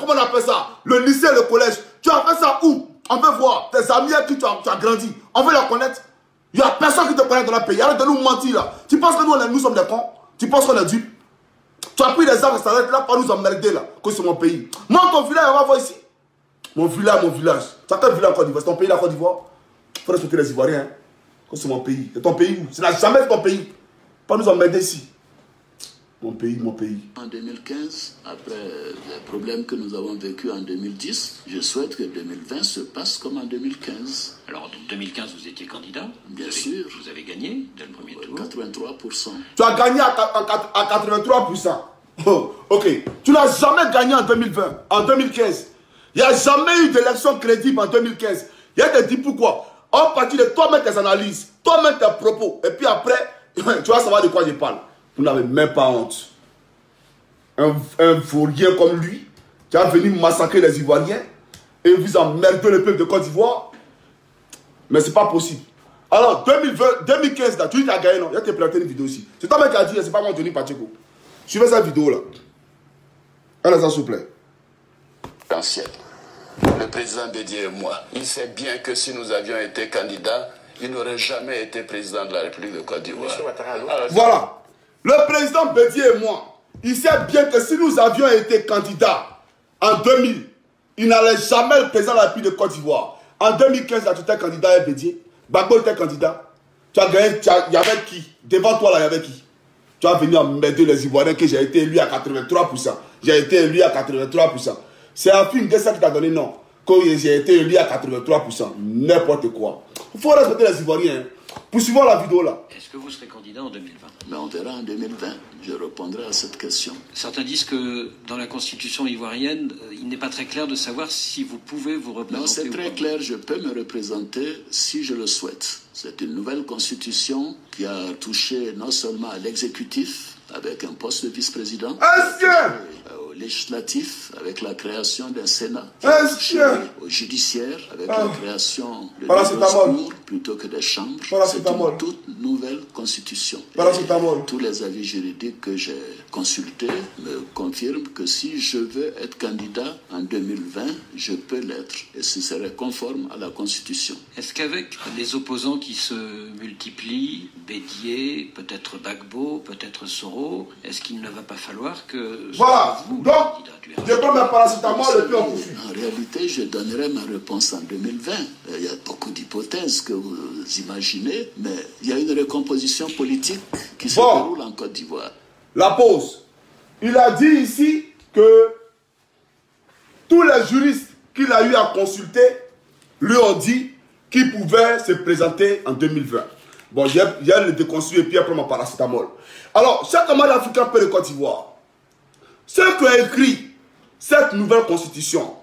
comment on appelle ça? Le lycée, le collège. Tu as fait ça où? On veut voir tes amis avec qui tu as grandi. On veut les connaître. Il n'y a personne qui te connaît dans le pays. Arrête de nous mentir là. Tu penses que nous sommes des cons? Tu penses qu'on est dupes? Tu as pris des armes et ça arrête là pour nous emmerder là. Que c'est mon pays. Moi, ton village, on va voir ici. Mon village. Tu as quel village en Côte d'Ivoire? C'est ton pays la Côte d'Ivoire? Il faut respecter les Ivoiriens. Hein? Que c'est mon pays. C'est ton pays où? Ce n'a jamais été ton pays. Pas nous emmerder ici. Mon pays, mon pays. En 2015, après les problèmes que nous avons vécus en 2010, je souhaite que 2020 se passe comme en 2015. Alors, en 2015, vous étiez candidat. Bien sûr. Vous avez gagné dès le premier tour. 83%. Tu as gagné à 83%. Oh, ok. Tu n'as jamais gagné en 2020, en 2015. Il n'y a jamais eu d'élection crédible en 2015. Il y a des dit pourquoi. En partie de toi-même tes analyses, toi-même tes propos. Et puis après, tu vas savoir de quoi je parle. Vous n'avez même pas honte. Un vaurien comme lui, qui a venu massacrer les Ivoiriens et vous emmerdez le peuple de Côte d'Ivoire. Mais ce n'est pas possible. Alors, 2015, là, tu dis que tu as gagné, non? Il y a te présenté une vidéo aussi. C'est toi qui a dit, c'est pas moi, Johnny Pacheco. Suivez cette vidéo là. Allez, s'il vous plaît. Le président Bédié et moi, il sait bien que si nous avions été candidats, il n'aurait jamais été président de la République de Côte d'Ivoire. Voilà. Le président Bédié et moi, il sait bien que si nous avions été candidats en 2000, il n'allait jamais être président de la République de Côte d'Ivoire. En 2015, là, tu étais candidat à Bédié. Gbagbo était candidat. Tu as gagné, il y avait qui? Devant toi, là, il y avait qui? Tu as venu m'aider les Ivoiriens que j'ai été élu à 83%. J'ai été élu à 83%. C'est un film de ça qui t'a donné non. Quand j'ai été élu à 83%. N'importe quoi. Il faut respecter les Ivoiriens. Poursuivons la vidéo là. Est-ce que vous serez candidat en 2020? Mais on verra en 2020. Je répondrai à cette question. Certains disent que dans la constitution ivoirienne, il n'est pas très clair de savoir si vous pouvez vous représenter. Non, c'est très clair. Je peux me représenter si je le souhaite. C'est une nouvelle constitution qui a touché non seulement à l'exécutif, avec un poste de vice-président, au législatif, avec la création d'un Sénat, au judiciaire, avec la création de cours plutôt que des chambres. C'est une toute nouvelle constitution. Tous les avis juridiques que j'ai consultés me confirment que si je veux être candidat en 2020, je peux l'être, et ce serait conforme à la constitution. Est-ce qu'avec les opposants qui se multiplient, Bédié, peut-être Gbagbo, peut-être Soro, est-ce qu'il ne va pas falloir que... Voilà, vous, donc, je prends ma paracétamol et puis on poursuit. En réalité, je donnerai ma réponse en 2020. Il y a beaucoup d'hypothèses que vous imaginez, mais il y a une recomposition politique qui se déroule en Côte d'Ivoire. La pause. Il a dit ici que tous les juristes qu'il a eu à consulter lui ont dit qu'il pouvait se présenter en 2020. Bon, j'ai le déconstruit et puis après mon paracétamol. Alors, chaque camarade africain peut de Côte d'Ivoire. Ceux qui ont écrit cette nouvelle constitution,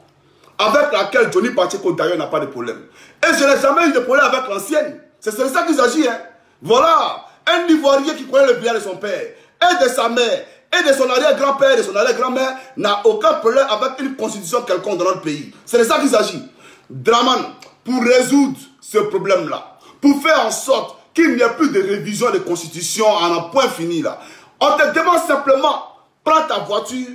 avec laquelle Johnny Pacheco d'ailleurs n'a pas de problème. Et je n'ai jamais eu de problème avec l'ancienne. C'est ça qu'il s'agit. Hein. Voilà. Un Ivoirien qui connaît le bien de son père, et de sa mère, et de son arrière-grand-père, et de son arrière-grand-mère, n'a aucun problème avec une constitution quelconque dans notre pays. C'est de ça qu'il s'agit. Draman, pour résoudre ce problème-là, pour faire en sorte qu'il n'y ait plus de révision de constitution en un point fini là, on te demande simplement, prends ta voiture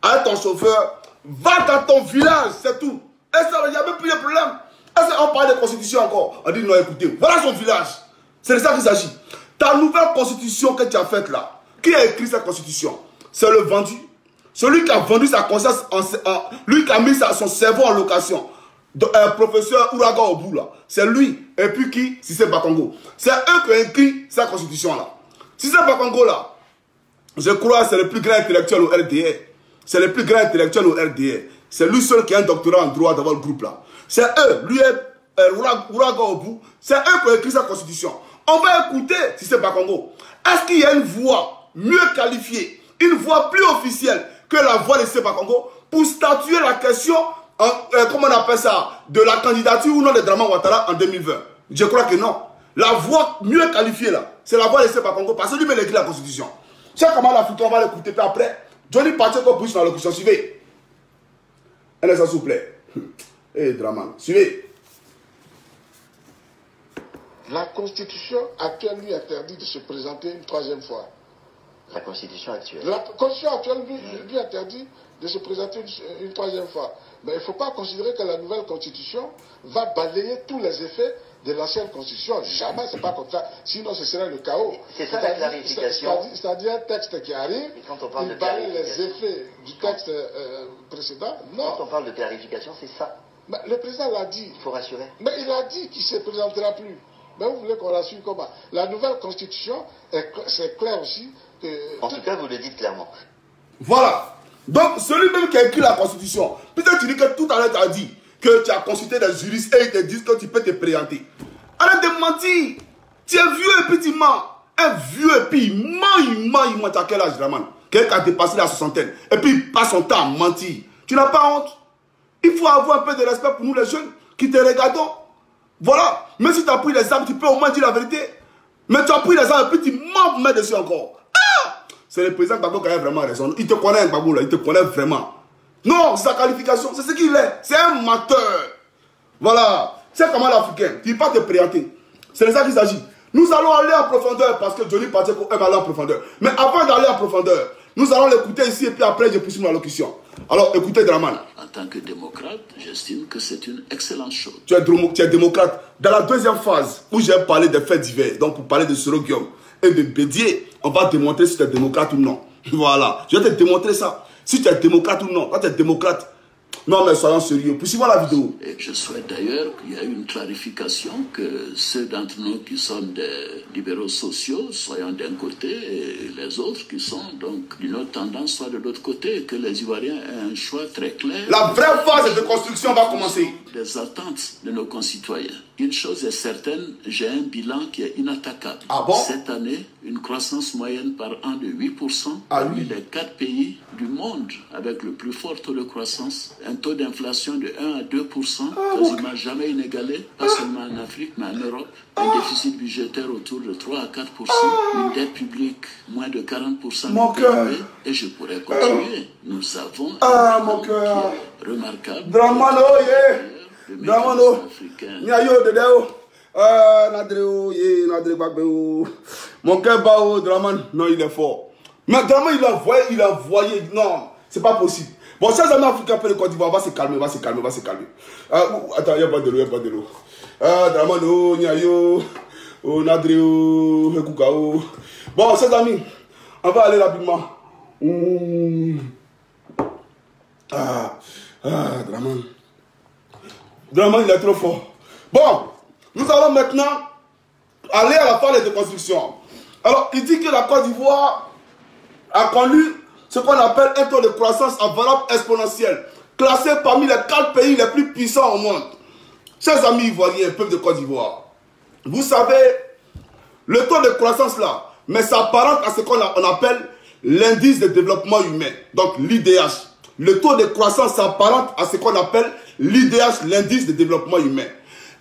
avec ton chauffeur, va dans ton village, c'est tout. Et ça, il n'y a même plus de problème. Est-ce qu'on parle de constitution encore? On dit non, écoutez, voilà son village. C'est de ça qu'il s'agit. Ta nouvelle constitution que tu as faite là, qui a écrit cette constitution? C'est le vendu. Celui qui a vendu sa conscience, lui qui a mis son cerveau en location. Professeur Ouraga Obou là, c'est lui. Et puis qui? Cissé Bakongo. C'est eux qui ont écrit cette constitution là. Cissé Bakongo là, je crois que c'est le plus grand intellectuel au RDR. C'est le plus grand intellectuel au RDR. C'est lui seul qui a un doctorat en droit dans le groupe là. C'est eux, lui et Ouraga Obou, c'est eux qui ont écrit cette constitution. On va écouter Cissé Bakongo. Est-ce qu'il y a une voix mieux qualifiée, une voix plus officielle que la voix de Cissé Bakongo pour statuer la question, comment on appelle ça, de la candidature ou non de Dramane Ouattara en 2020? Je crois que non. La voix mieux qualifiée là, c'est la voix de Cissé Bakongo parce que lui-même a écrit la constitution. Chaque camarade africain, on va l'écouter, puis après, Johnny Pacheco bouge dans l'élocution. Suivez. Un instant, s'il vous plaît. Eh, Dramane, suivez. La Constitution actuelle lui interdit de se présenter une troisième fois. La Constitution actuelle. La Constitution actuelle lui interdit de se présenter une troisième fois. Mais il ne faut pas considérer que la nouvelle Constitution va balayer tous les effets de l'ancienne Constitution. Jamais, c'est pas comme ça. Sinon, ce serait le chaos. C'est ça la clarification. C'est-à-dire un texte qui arrive, il balaye les effets du texte précédent. Non. Quand on parle de clarification, c'est ça. Mais le président l'a dit. Il faut rassurer. Mais il a dit qu'il ne se présentera plus. Mais vous voulez qu'on rassure comment? La nouvelle Constitution, c'est clair aussi. En tout cas, vous le dites clairement. Voilà. Donc, celui-même qui a écrit la Constitution, peut-être tu dis que tout à l'heure tu as dit que tu as consulté des juristes et ils te disent que tu peux te présenter. Arrête de mentir. Tu es vieux et puis tu mens. Un vieux et puis il ment. Tu as quel âge, Draman? Quelqu'un a dépassé la soixantaine et puis il passe son temps à mentir. Tu n'as pas honte? Il faut avoir un peu de respect pour nous les jeunes qui te regardons. Voilà. Même si tu as pris les armes, tu peux au moins dire la vérité. Mais tu as pris les armes et puis tu mens pour mettre dessus encore. C'est le président Gbagbo qui a vraiment raison. Il te connaît, Gbagbo, là. Il te connaît vraiment. Non, c'est sa qualification. C'est ce qu'il est. C'est un menteur. Voilà. C'est un camarade africain. Tu ne peux pas te présenter. C'est de ça qu'il s'agit. Nous allons aller en profondeur parce que Johnny Pacheco aime aller en profondeur. Mais avant d'aller en profondeur, nous allons l'écouter ici et puis après je poursuis ma locution. Alors écoutez Draman. En tant que démocrate, j'estime que c'est une excellente chose. Tu es démocrate. Dans la deuxième phase où j'ai parlé des faits divers, donc pour parler de Soroguium et de Bédier, on va démontrer si tu es démocrate ou non. Voilà. Je vais te démontrer ça. Si tu es démocrate ou non. Quand tu es démocrate. Non mais soyons sérieux. Poursuivons la vidéo. Et je souhaite d'ailleurs qu'il y ait une clarification, que ceux d'entre nous qui sommes des libéraux sociaux soyons d'un côté et les autres qui sont donc d'une autre tendance soient de l'autre côté, et que les Ivoiriens aient un choix très clair. La vraie phase de construction va commencer. Des attentes de nos concitoyens. Une chose est certaine, j'ai un bilan qui est inattaquable. Ah bon? Cette année, une croissance moyenne par an de 8% parmi les 4 pays du monde avec le plus fort taux de croissance. Un taux d'inflation de 1 à 2%, quasiment jamais inégalé, pas seulement en Afrique, mais en Europe. Un déficit budgétaire autour de 3 à 4%, une dette publique moins de 40% Mon du cœur. PIB, et je pourrais continuer. Nous avons mon cœur. qui est remarquable. Dramano, Dramano. Nyayo, Dedeo. Nadreo, Nadre Bagbeo. Mon cœur bat, Draman. Non, il est fort. Mais Draman, il a voyé. Non, c'est pas possible. Bon, chers amis africains, peu de Côte d'Ivoire, va se calmer. Attends, il n'y a pas de l'eau, Dramano, Nyayo, Nadreo, Hekukao. Bon, chers amis, on va aller rapidement. Draman. Draman, il est trop fort. Bon, nous allons maintenant aller à la phase de construction. Alors, il dit que la Côte d'Ivoire a connu ce qu'on appelle un taux de croissance à valeur exponentielle, classé parmi les 4 pays les plus puissants au monde. Chers amis ivoiriens, peuple de Côte d'Ivoire, vous savez, le taux de croissance là, mais ça apparente à ce qu'on appelle l'indice de développement humain, donc l'IDH. Le taux de croissance s'apparente à ce qu'on appelle l'IDH, l'indice de développement humain.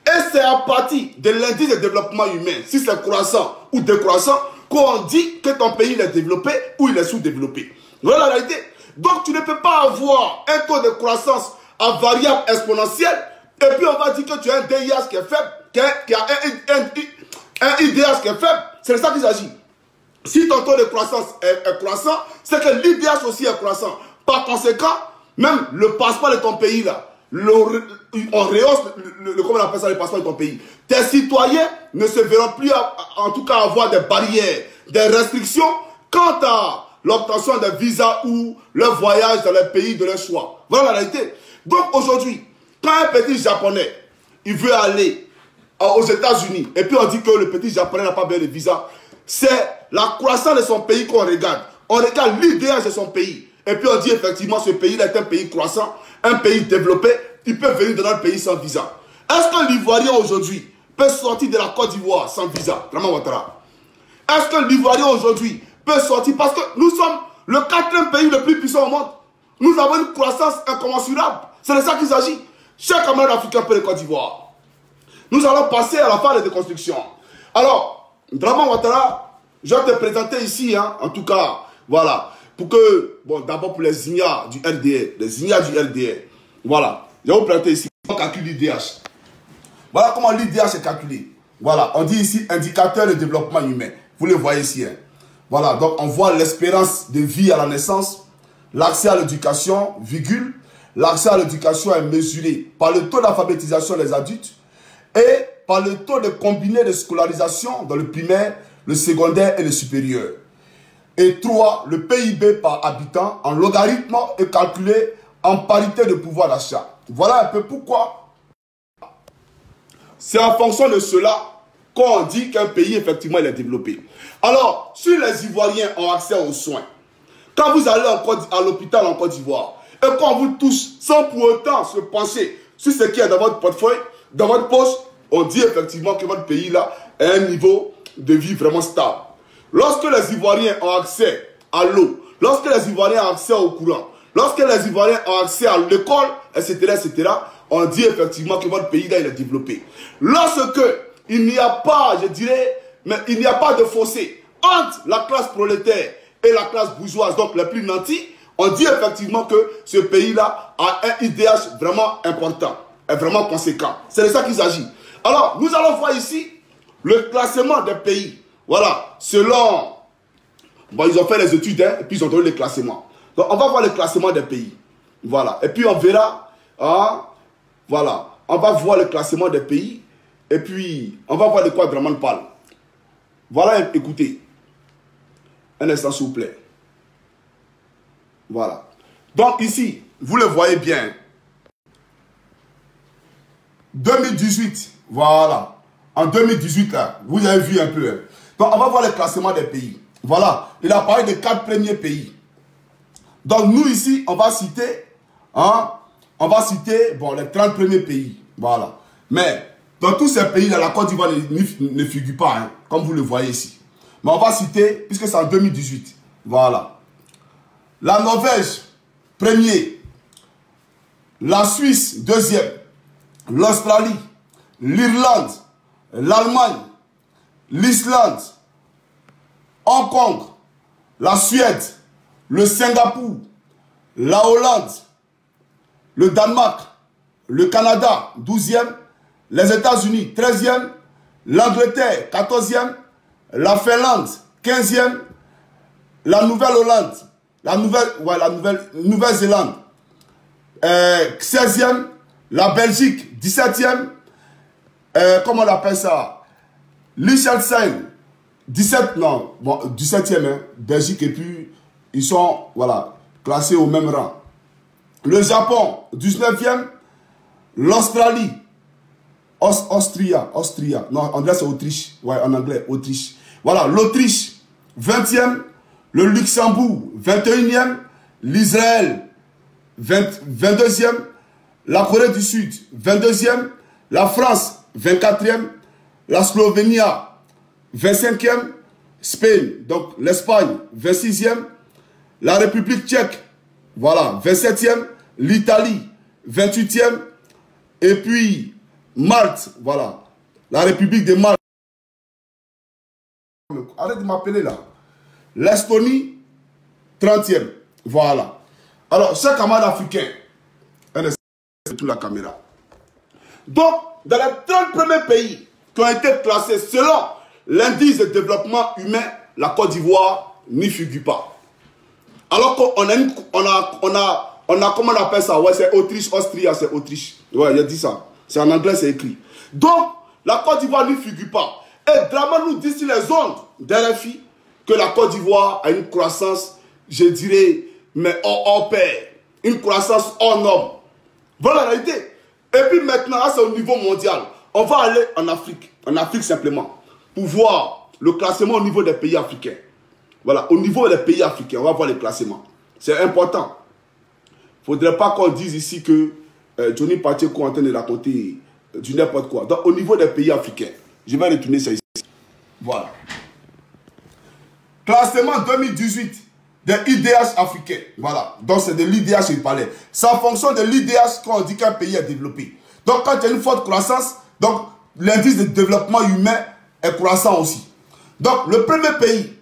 Et c'est à partir de l'indice de développement humain, si c'est croissant ou décroissant, qu'on dit que ton pays il est développé ou il est sous-développé. Voilà la réalité. Donc tu ne peux pas avoir un taux de croissance à variable exponentielle et puis on va dire que tu as un DIH qui est faible, qui a un IDH qui est faible. C'est de ça qu'il s'agit. Si ton taux de croissance est croissant, c'est que l'IDH aussi est croissant. Par conséquent, même le passeport de ton pays là, on rehausse comment on appelle ça, le passeport de ton pays. Tes citoyens ne se verront plus, en tout cas, avoir des barrières, des restrictions quant à l'obtention de visas ou leur voyage dans les pays de leur choix. Voilà la réalité. Donc aujourd'hui, quand un petit japonais, il veut aller aux États-Unis, et puis on dit que le petit japonais n'a pas besoin de visa, c'est la croissance de son pays qu'on regarde. On regarde l'idéal de son pays. Et puis on dit effectivement ce pays-là est un pays croissant, un pays développé, il peut venir dans notre pays sans visa. Est-ce que l'Ivoirien aujourd'hui peut sortir de la Côte d'Ivoire sans visa? Draman Ouattara. Est-ce que l'Ivoirien aujourd'hui peut sortir? Parce que nous sommes le 4e pays le plus puissant au monde. Nous avons une croissance incommensurable. C'est de ça qu'il s'agit. Chers camarades africains de Côte d'Ivoire, nous allons passer à la phase de déconstruction. Alors, Draman Ouattara, je vais te présenter ici, hein, en tout cas, voilà. Pour que, bon, d'abord pour les ignas du LDR, voilà, je vais vous présenter ici comment on calcule l'IDH. Voilà comment l'IDH est calculé. Voilà, on dit ici indicateur de développement humain. Vous le voyez ici. Hein. Voilà, donc on voit l'espérance de vie à la naissance, l'accès à l'éducation, virgule. L'accès à l'éducation est mesuré par le taux d'alphabétisation des adultes et par le taux de combiné de scolarisation dans le primaire, le secondaire et le supérieur. Et 3, le PIB par habitant en logarithme est calculé en parité de pouvoir d'achat. Voilà un peu pourquoi. C'est en fonction de cela qu'on dit qu'un pays, effectivement, il est développé. Alors, si les Ivoiriens ont accès aux soins, quand vous allez à l'hôpital en Côte d'Ivoire, et qu'on vous touche sans pour autant se pencher sur ce qui est dans votre portefeuille, dans votre poche, on dit effectivement que votre pays-là a un niveau de vie vraiment stable. Lorsque les Ivoiriens ont accès à l'eau, lorsque les Ivoiriens ont accès au courant, lorsque les Ivoiriens ont accès à l'école, etc., on dit effectivement que votre pays-là, il est développé. Lorsque il n'y a pas, je dirais, mais il n'y a pas de fossé entre la classe prolétaire et la classe bourgeoise, donc les plus nantis, on dit effectivement que ce pays-là a un IDH vraiment important, et vraiment conséquent. C'est de ça qu'il s'agit. Alors, nous allons voir ici le classement des pays. Voilà, selon... Bon, ils ont fait les études, hein, et puis ils ont donné les classements. Donc, on va voir le classement des pays. Voilà, et puis on verra... Hein, voilà, on va voir le classement des pays, et puis on va voir de quoi Draman parle. Voilà, écoutez. Un instant, s'il vous plaît. Voilà. Donc ici, vous le voyez bien. 2018, voilà. En 2018, là, vous avez vu un peu. Hein. Donc, on va voir le classement des pays. Voilà. Il a parlé des 4 premiers pays. Donc, nous, ici, on va citer, hein, bon, les 30 premiers pays. Voilà. Mais, dans tous ces pays-là, la Côte d'Ivoire ne figure pas, hein, comme vous le voyez ici. Mais on va citer, puisque c'est en 2018. Voilà. La Norvège, premier. La Suisse, deuxième. L'Australie, l'Irlande, l'Allemagne, l'Islande, Hong Kong, la Suède, le Singapour, la Hollande, le Danemark, le Canada, 12e, les États-Unis, 13e, l'Angleterre, 14e, la Finlande, 15e, la Nouvelle-Hollande, la Nouvelle-Zélande, 16e, la Belgique, 17e, comment on appelle ça? Liechtenstein, 17e, hein, Belgique, et puis ils sont, voilà, classés au même rang. Le Japon, 19e, l'Australie, Austria, non, en anglais c'est Autriche, ouais, en anglais, Autriche. Voilà, l'Autriche, 20e, le Luxembourg, 21e, l'Israël, 22e, la Corée du Sud, 22e, la France, 24e, la Slovénie, 25e, Spain, donc l'Espagne, 26e, la République tchèque, voilà, 27e, l'Italie, 28e, et puis Malte, voilà, la République de Malte. Arrête de m'appeler là. L'Estonie, 30e, voilà. Alors, chers camarades africains, toute la caméra. Donc, dans les 30 premiers pays qui ont été classés selon l'indice de développement humain, la Côte d'Ivoire n'y figure pas. Alors qu'on a, comment on appelle ça? Ouais, c'est Autriche, Austria, c'est Autriche. Ouais, il a dit ça. C'est en anglais, c'est écrit. Donc, la Côte d'Ivoire n'y figure pas. Et Draman nous dit sur les ondes d'RFI que la Côte d'Ivoire a une croissance, je dirais, mais hors pair. Une croissance hors norme. Voilà la réalité. Et puis maintenant, c'est au niveau mondial. On va aller en Afrique simplement, pour voir le classement au niveau des pays africains. Voilà, au niveau des pays africains, on va voir le classement. C'est important. Il ne faudrait pas qu'on dise ici que Johnny Pacheco est en train de raconter du n'importe quoi. Donc, au niveau des pays africains, je vais retourner ça ici. Voilà. Classement 2018. Des IDH africains. Voilà. Donc, c'est de l'IDH qu'il parlait. C'est en fonction de l'IDH qu'on dit qu'un pays est développé. Donc, quand il y a une forte croissance, donc l'indice de développement humain est croissant aussi. Donc, le premier pays,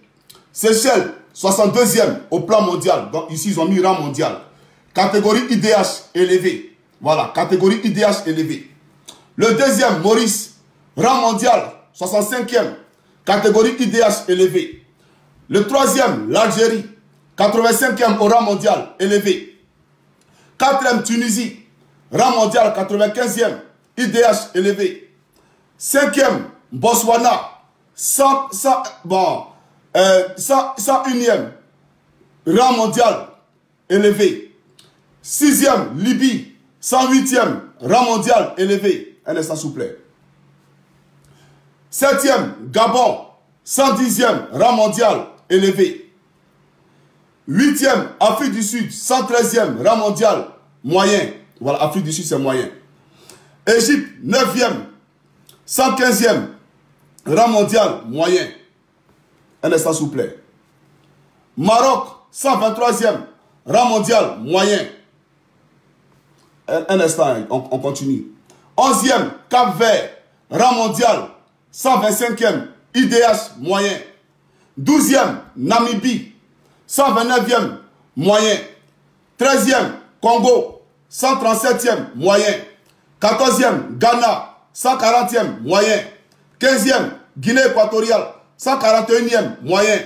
Seychelles, 62e au plan mondial. Donc, ici, ils ont mis rang mondial. Catégorie IDH élevée. Voilà. Catégorie IDH élevée. Le deuxième, Maurice, rang mondial, 65e. Catégorie IDH élevée. Le troisième, l'Algérie. 85e au rang mondial, élevé. 4e, Tunisie, rang mondial, 95e, IDH, élevé. 5e, Botswana, 101e, rang mondial, élevé. 6e, Libye, 108e, rang mondial, élevé. Un instant, s'il vous plaît. 7e, Gabon, 110e, rang mondial, élevé. 8e, Afrique du Sud, 113e, rang mondial, moyen. Voilà, Afrique du Sud, c'est moyen. Égypte, 9e, 115e, rang mondial, moyen. Un instant, s'il vous plaît. Maroc, 123e, rang mondial, moyen. Un instant, on continue. 11e, Cap-Vert, rang mondial, 125e, IDH, moyen. 12e, Namibie, 129e, moyen. 13e, Congo, 137e, moyen. 14e, Ghana, 140e, moyen. 15e, Guinée équatoriale, 141e, moyen.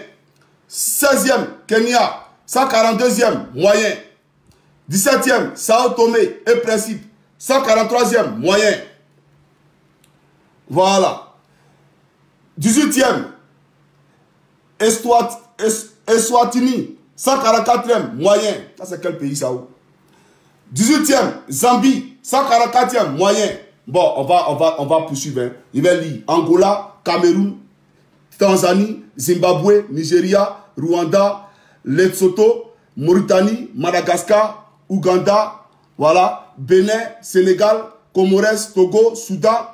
16e, Kenya, 142e, moyen. 17e, Sao Tomé et Principe, 143e, moyen. Voilà. 18e, Eswatini, 144e, moyen. Ça, c'est quel pays, ça? 18e, Zambie, 144e, moyen. Bon, on va poursuivre. Hein. Il va lire Angola, Cameroun, Tanzanie, Zimbabwe, Nigeria, Rwanda, Lesotho, Mauritanie, Madagascar, Ouganda, voilà, Bénin, Sénégal, Comores, Togo, Soudan,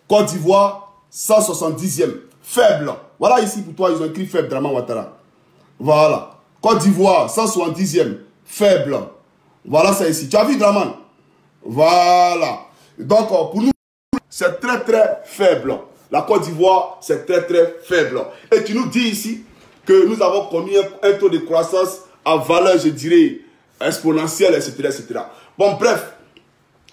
Côte d'Ivoire, 170e. Faible. Voilà ici pour toi, ils ont écrit faible, Draman Ouattara. Voilà. Côte d'Ivoire, 170e. Faible. Voilà ça ici. Tu as vu, Draman? Voilà. Donc, pour nous, c'est très très faible. La Côte d'Ivoire, c'est très très faible. Et tu nous dis ici que nous avons connu un taux de croissance à valeur, je dirais, exponentielle, etc. etc. Bon, bref,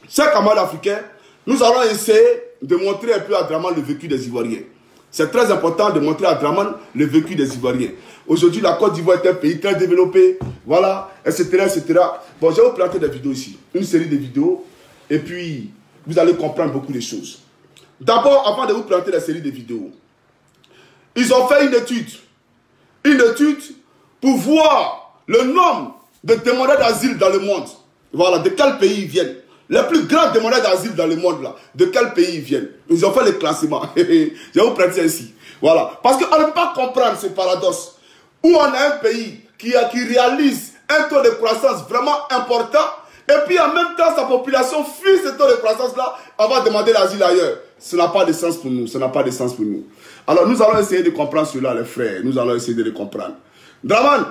chers camarades africains, nous allons essayer de montrer un peu à Draman le vécu des Ivoiriens. C'est très important de montrer à Draman le vécu des Ivoiriens. Aujourd'hui, la Côte d'Ivoire est un pays très développé, voilà, etc. etc. Bon, je vais vous planter des vidéos ici, une série de vidéos, et puis vous allez comprendre beaucoup de choses. D'abord, avant de vous planter la série de vidéos, ils ont fait une étude pour voir le nombre de demandeurs d'asile dans le monde. Voilà, de quel pays ils viennent. Les plus grands demandeurs d'asile dans le monde, là, de quel pays ils viennent. Ils ont fait le classement. Je vais vous prêter ici. Voilà. Parce qu'on ne peut pas comprendre ce paradoxe. Où on a un pays qui réalise un taux de croissance vraiment important, et puis en même temps, sa population fuit ce taux de croissance-là avant de demander l'asile ailleurs. Ça n'a pas de sens pour nous. Ça n'a pas de sens pour nous. Alors, nous allons essayer de comprendre cela, les frères. Nous allons essayer de le comprendre. Draman,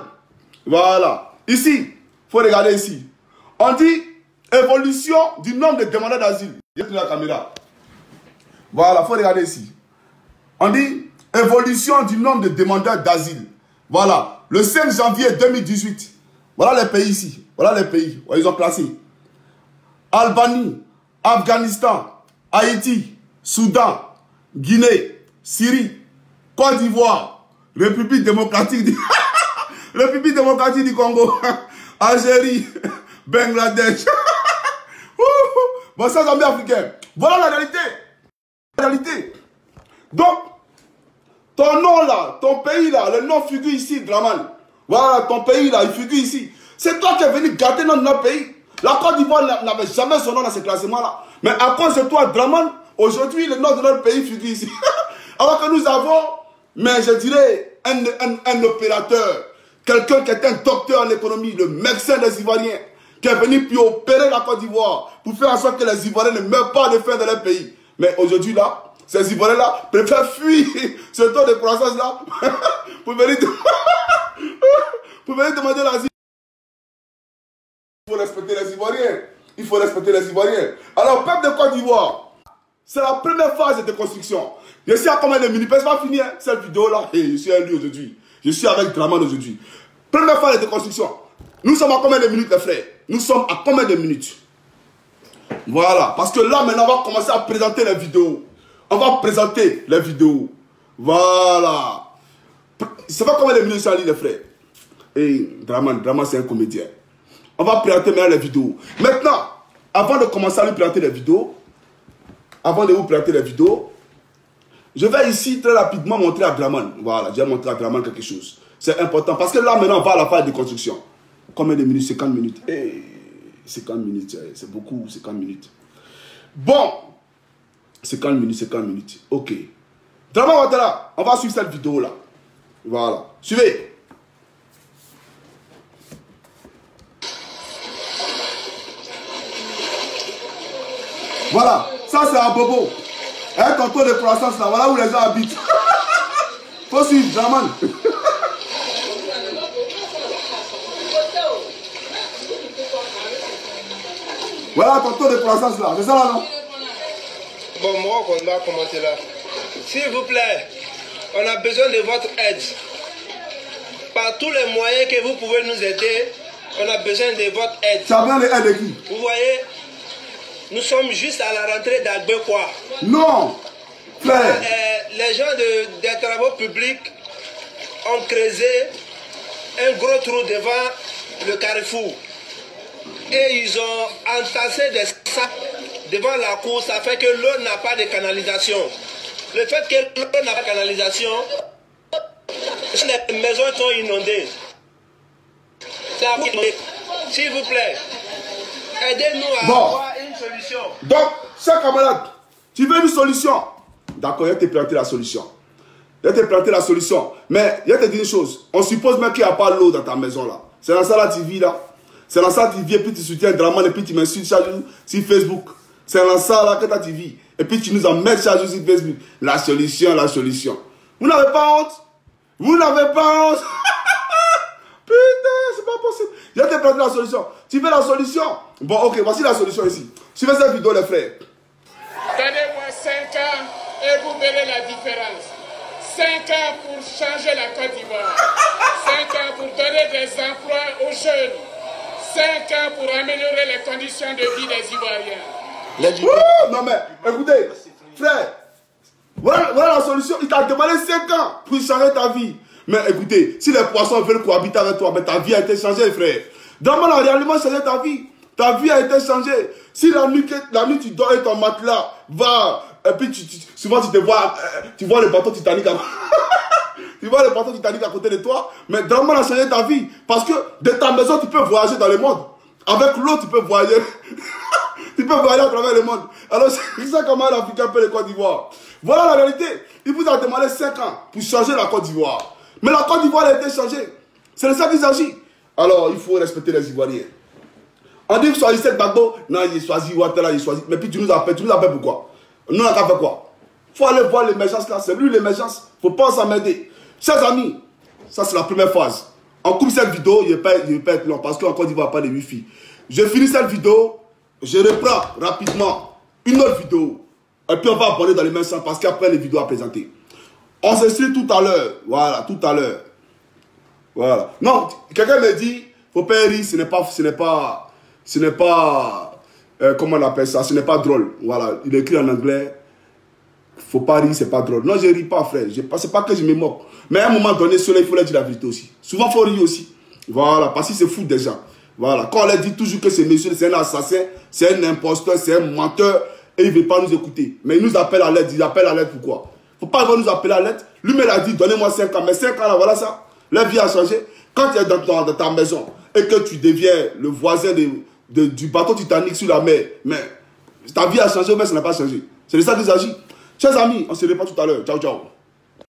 voilà. Ici, il faut regarder ici. On dit évolution du nombre de demandeurs d'asile. Il y a la caméra. Voilà, il faut regarder ici. On dit évolution du nombre de demandeurs d'asile. Voilà, le 5 janvier 2018. Voilà les pays ici. Voilà les pays. Ils ont classé. Albanie, Afghanistan, Haïti, Soudan, Guinée, Syrie, Côte d'Ivoire, République démocratique du République démocratique du Congo, Algérie, Bangladesh. Bon, ça, c'est africain. Voilà la réalité. La réalité. Donc, ton nom là, ton pays là, le nom figure ici, Draman. Voilà, ton pays là, il figure ici. C'est toi qui es venu gâter notre pays. La Côte d'Ivoire n'avait jamais son nom dans ce classement-là. Mais à cause de toi, Draman, aujourd'hui, le nom de notre pays figure ici. Alors que nous avons, mais je dirais, un opérateur, quelqu'un qui est un docteur en économie, le médecin des Ivoiriens, qui est venu puis opérer la Côte d'Ivoire pour faire en sorte que les Ivoiriens ne meurent pas de faim dans leur pays. Mais aujourd'hui, là, ces Ivoiriens-là préfèrent fuir ce taux de croissance-là pour venir demander l'asile. Il faut respecter les Ivoiriens. Il faut respecter les Ivoiriens. Alors, peuple de Côte d'Ivoire, c'est la première phase de construction. Je suis à combien de minutes? C'est pas fini, hein, cette vidéo-là. Je suis à lui aujourd'hui. Je suis avec Draman aujourd'hui. Première phase de construction. Nous sommes à combien de minutes, les frères? Nous sommes à combien de minutes? Voilà. Parce que là, maintenant, on va commencer à présenter les vidéos. On va présenter les vidéos. Voilà. Ça va combien de minutes, ça, les frères? Et Draman, c'est un comédien. On va présenter maintenant les vidéos. Maintenant, avant de commencer à lui présenter les vidéos, avant de vous présenter les vidéos, je vais ici très rapidement montrer à Draman. Voilà, je vais montrer à Draman quelque chose. C'est important parce que là, maintenant, on va à la phase de construction. Combien de minutes? 50 minutes. 50 minutes, c'est beaucoup, 50 minutes. Bon, 50 minutes. Ok. Draman Ouattara, on va suivre cette vidéo-là. Voilà. Suivez. Voilà, ça c'est un bobo. Un tonton de croissance là, voilà où les gens habitent. Faut suivre, Draman. Voilà tonton de croissance là, c'est ça là non? Bon, moi on va commenter là. S'il vous plaît, on a besoin de votre aide. Par tous les moyens que vous pouvez nous aider, on a besoin de votre aide. Tu as besoin de l'aide de qui? Vous voyez, nous sommes juste à la rentrée d'Agbekwa. Non, les gens des travaux publics ont creusé un gros trou devant le carrefour. Et ils ont entassé des sacs devant la cour. Ça fait que l'eau n'a pas de canalisation. Le fait que l'eau n'a pas de canalisation, les maisons sont inondées. S'il vous plaît, aidez-nous à avoir une solution. Donc, cher camarade, tu veux une solution? D'accord, il va te planter la solution. Il va te planter la solution. Mais il va te dire une chose. On suppose même qu'il n'y a pas l'eau dans ta maison là. C'est dans ça là tu vis là. C'est dans ça que tu vis et puis tu soutiens Draman et puis tu m'insultes chaque jour sur Facebook. C'est dans ça là que tu vis. Et puis tu nous emmènes chaque jour sur Facebook. La solution, la solution. Vous n'avez pas honte? Vous n'avez pas honte? Putain, c'est pas possible. Je vais te planter la solution. Tu veux la solution? Bon, ok, voici la solution ici. Suivez cette vidéo les frères. Donnez-moi 5 ans et vous verrez la différence. 5 ans pour changer la Côte d'Ivoire. 5 ans pour donner des emplois aux jeunes. 5 ans pour améliorer les conditions de vie des Ivoiriens. Non mais, écoutez, frère, voilà la solution. Il t'a demandé 5 ans pour changer ta vie. Mais écoutez, si les poissons veulent cohabiter avec toi, mais ta vie a été changée, frère. Draman a réellement changé ta vie. Ta vie a été changée. Si la nuit tu dors et ton matelas va, et puis souvent tu vois le bateau Titanic tu vois le bateau Titanic à côté de toi, mais Draman a changé ta vie. Parce que de ta maison, tu peux voyager dans le monde. Avec l'eau, tu peux voyager. Tu peux voyager à travers le monde. Alors, c'est ça comment l'Africain peut le Côte d'Ivoire. Voilà la réalité. Il vous a demandé 5 ans pour changer la Côte d'Ivoire. Mais la Côte d'Ivoire a été changée. C'est de ça qu'il s'agit. Alors, il faut respecter les Ivoiriens. On dit que choisissez Gbagbo. Non, il choisit Ouattara, il choisit. Mais puis tu nous appelles pourquoi? Nous, on a fait quoi? Il faut aller voir l'émergence là. C'est lui l'émergence. Il ne faut pas s'emmerder. Chers amis, ça c'est la première phase. On coupe cette vidéo, il ne va pas être long parce qu'en Côte d'Ivoire, pas de Wi-Fi. Je finis cette vidéo, je reprends rapidement une autre vidéo. Et puis on va aborder dans les mêmes sens parce qu'après les vidéos à présenter. On se suit tout à l'heure. Voilà, tout à l'heure. Voilà. Non, quelqu'un me dit, faut pas rire, ce n'est pas, comment on appelle ça, ce n'est pas drôle. Voilà, il écrit en anglais, faut pas rire, c'est pas drôle. Non, je ris pas, frère. C'est pas que je me moque. Mais à un moment donné, cela, il faut leur dire la vérité aussi. Souvent, il faut rire aussi. Voilà, parce que c'est fou déjà. Voilà, quand on leur dit toujours que ce monsieur, c'est un assassin, c'est un imposteur, c'est un menteur, et il ne veut pas nous écouter. Mais il nous appelle à l'aide. Il appelle à l'aide pourquoi? Faut pas nous appeler à l'aide. Lui-même a dit, donnez-moi 5 ans. Mais 5 ans, là, voilà ça. La vie a changé. Quand tu es dans ta maison et que tu deviens le voisin du bateau Titanic sur la mer, mais ta vie a changé, mais ça n'a pas changé. C'est de ça qu'il s'agit. Chers amis, on se revoit tout à l'heure. Ciao, ciao.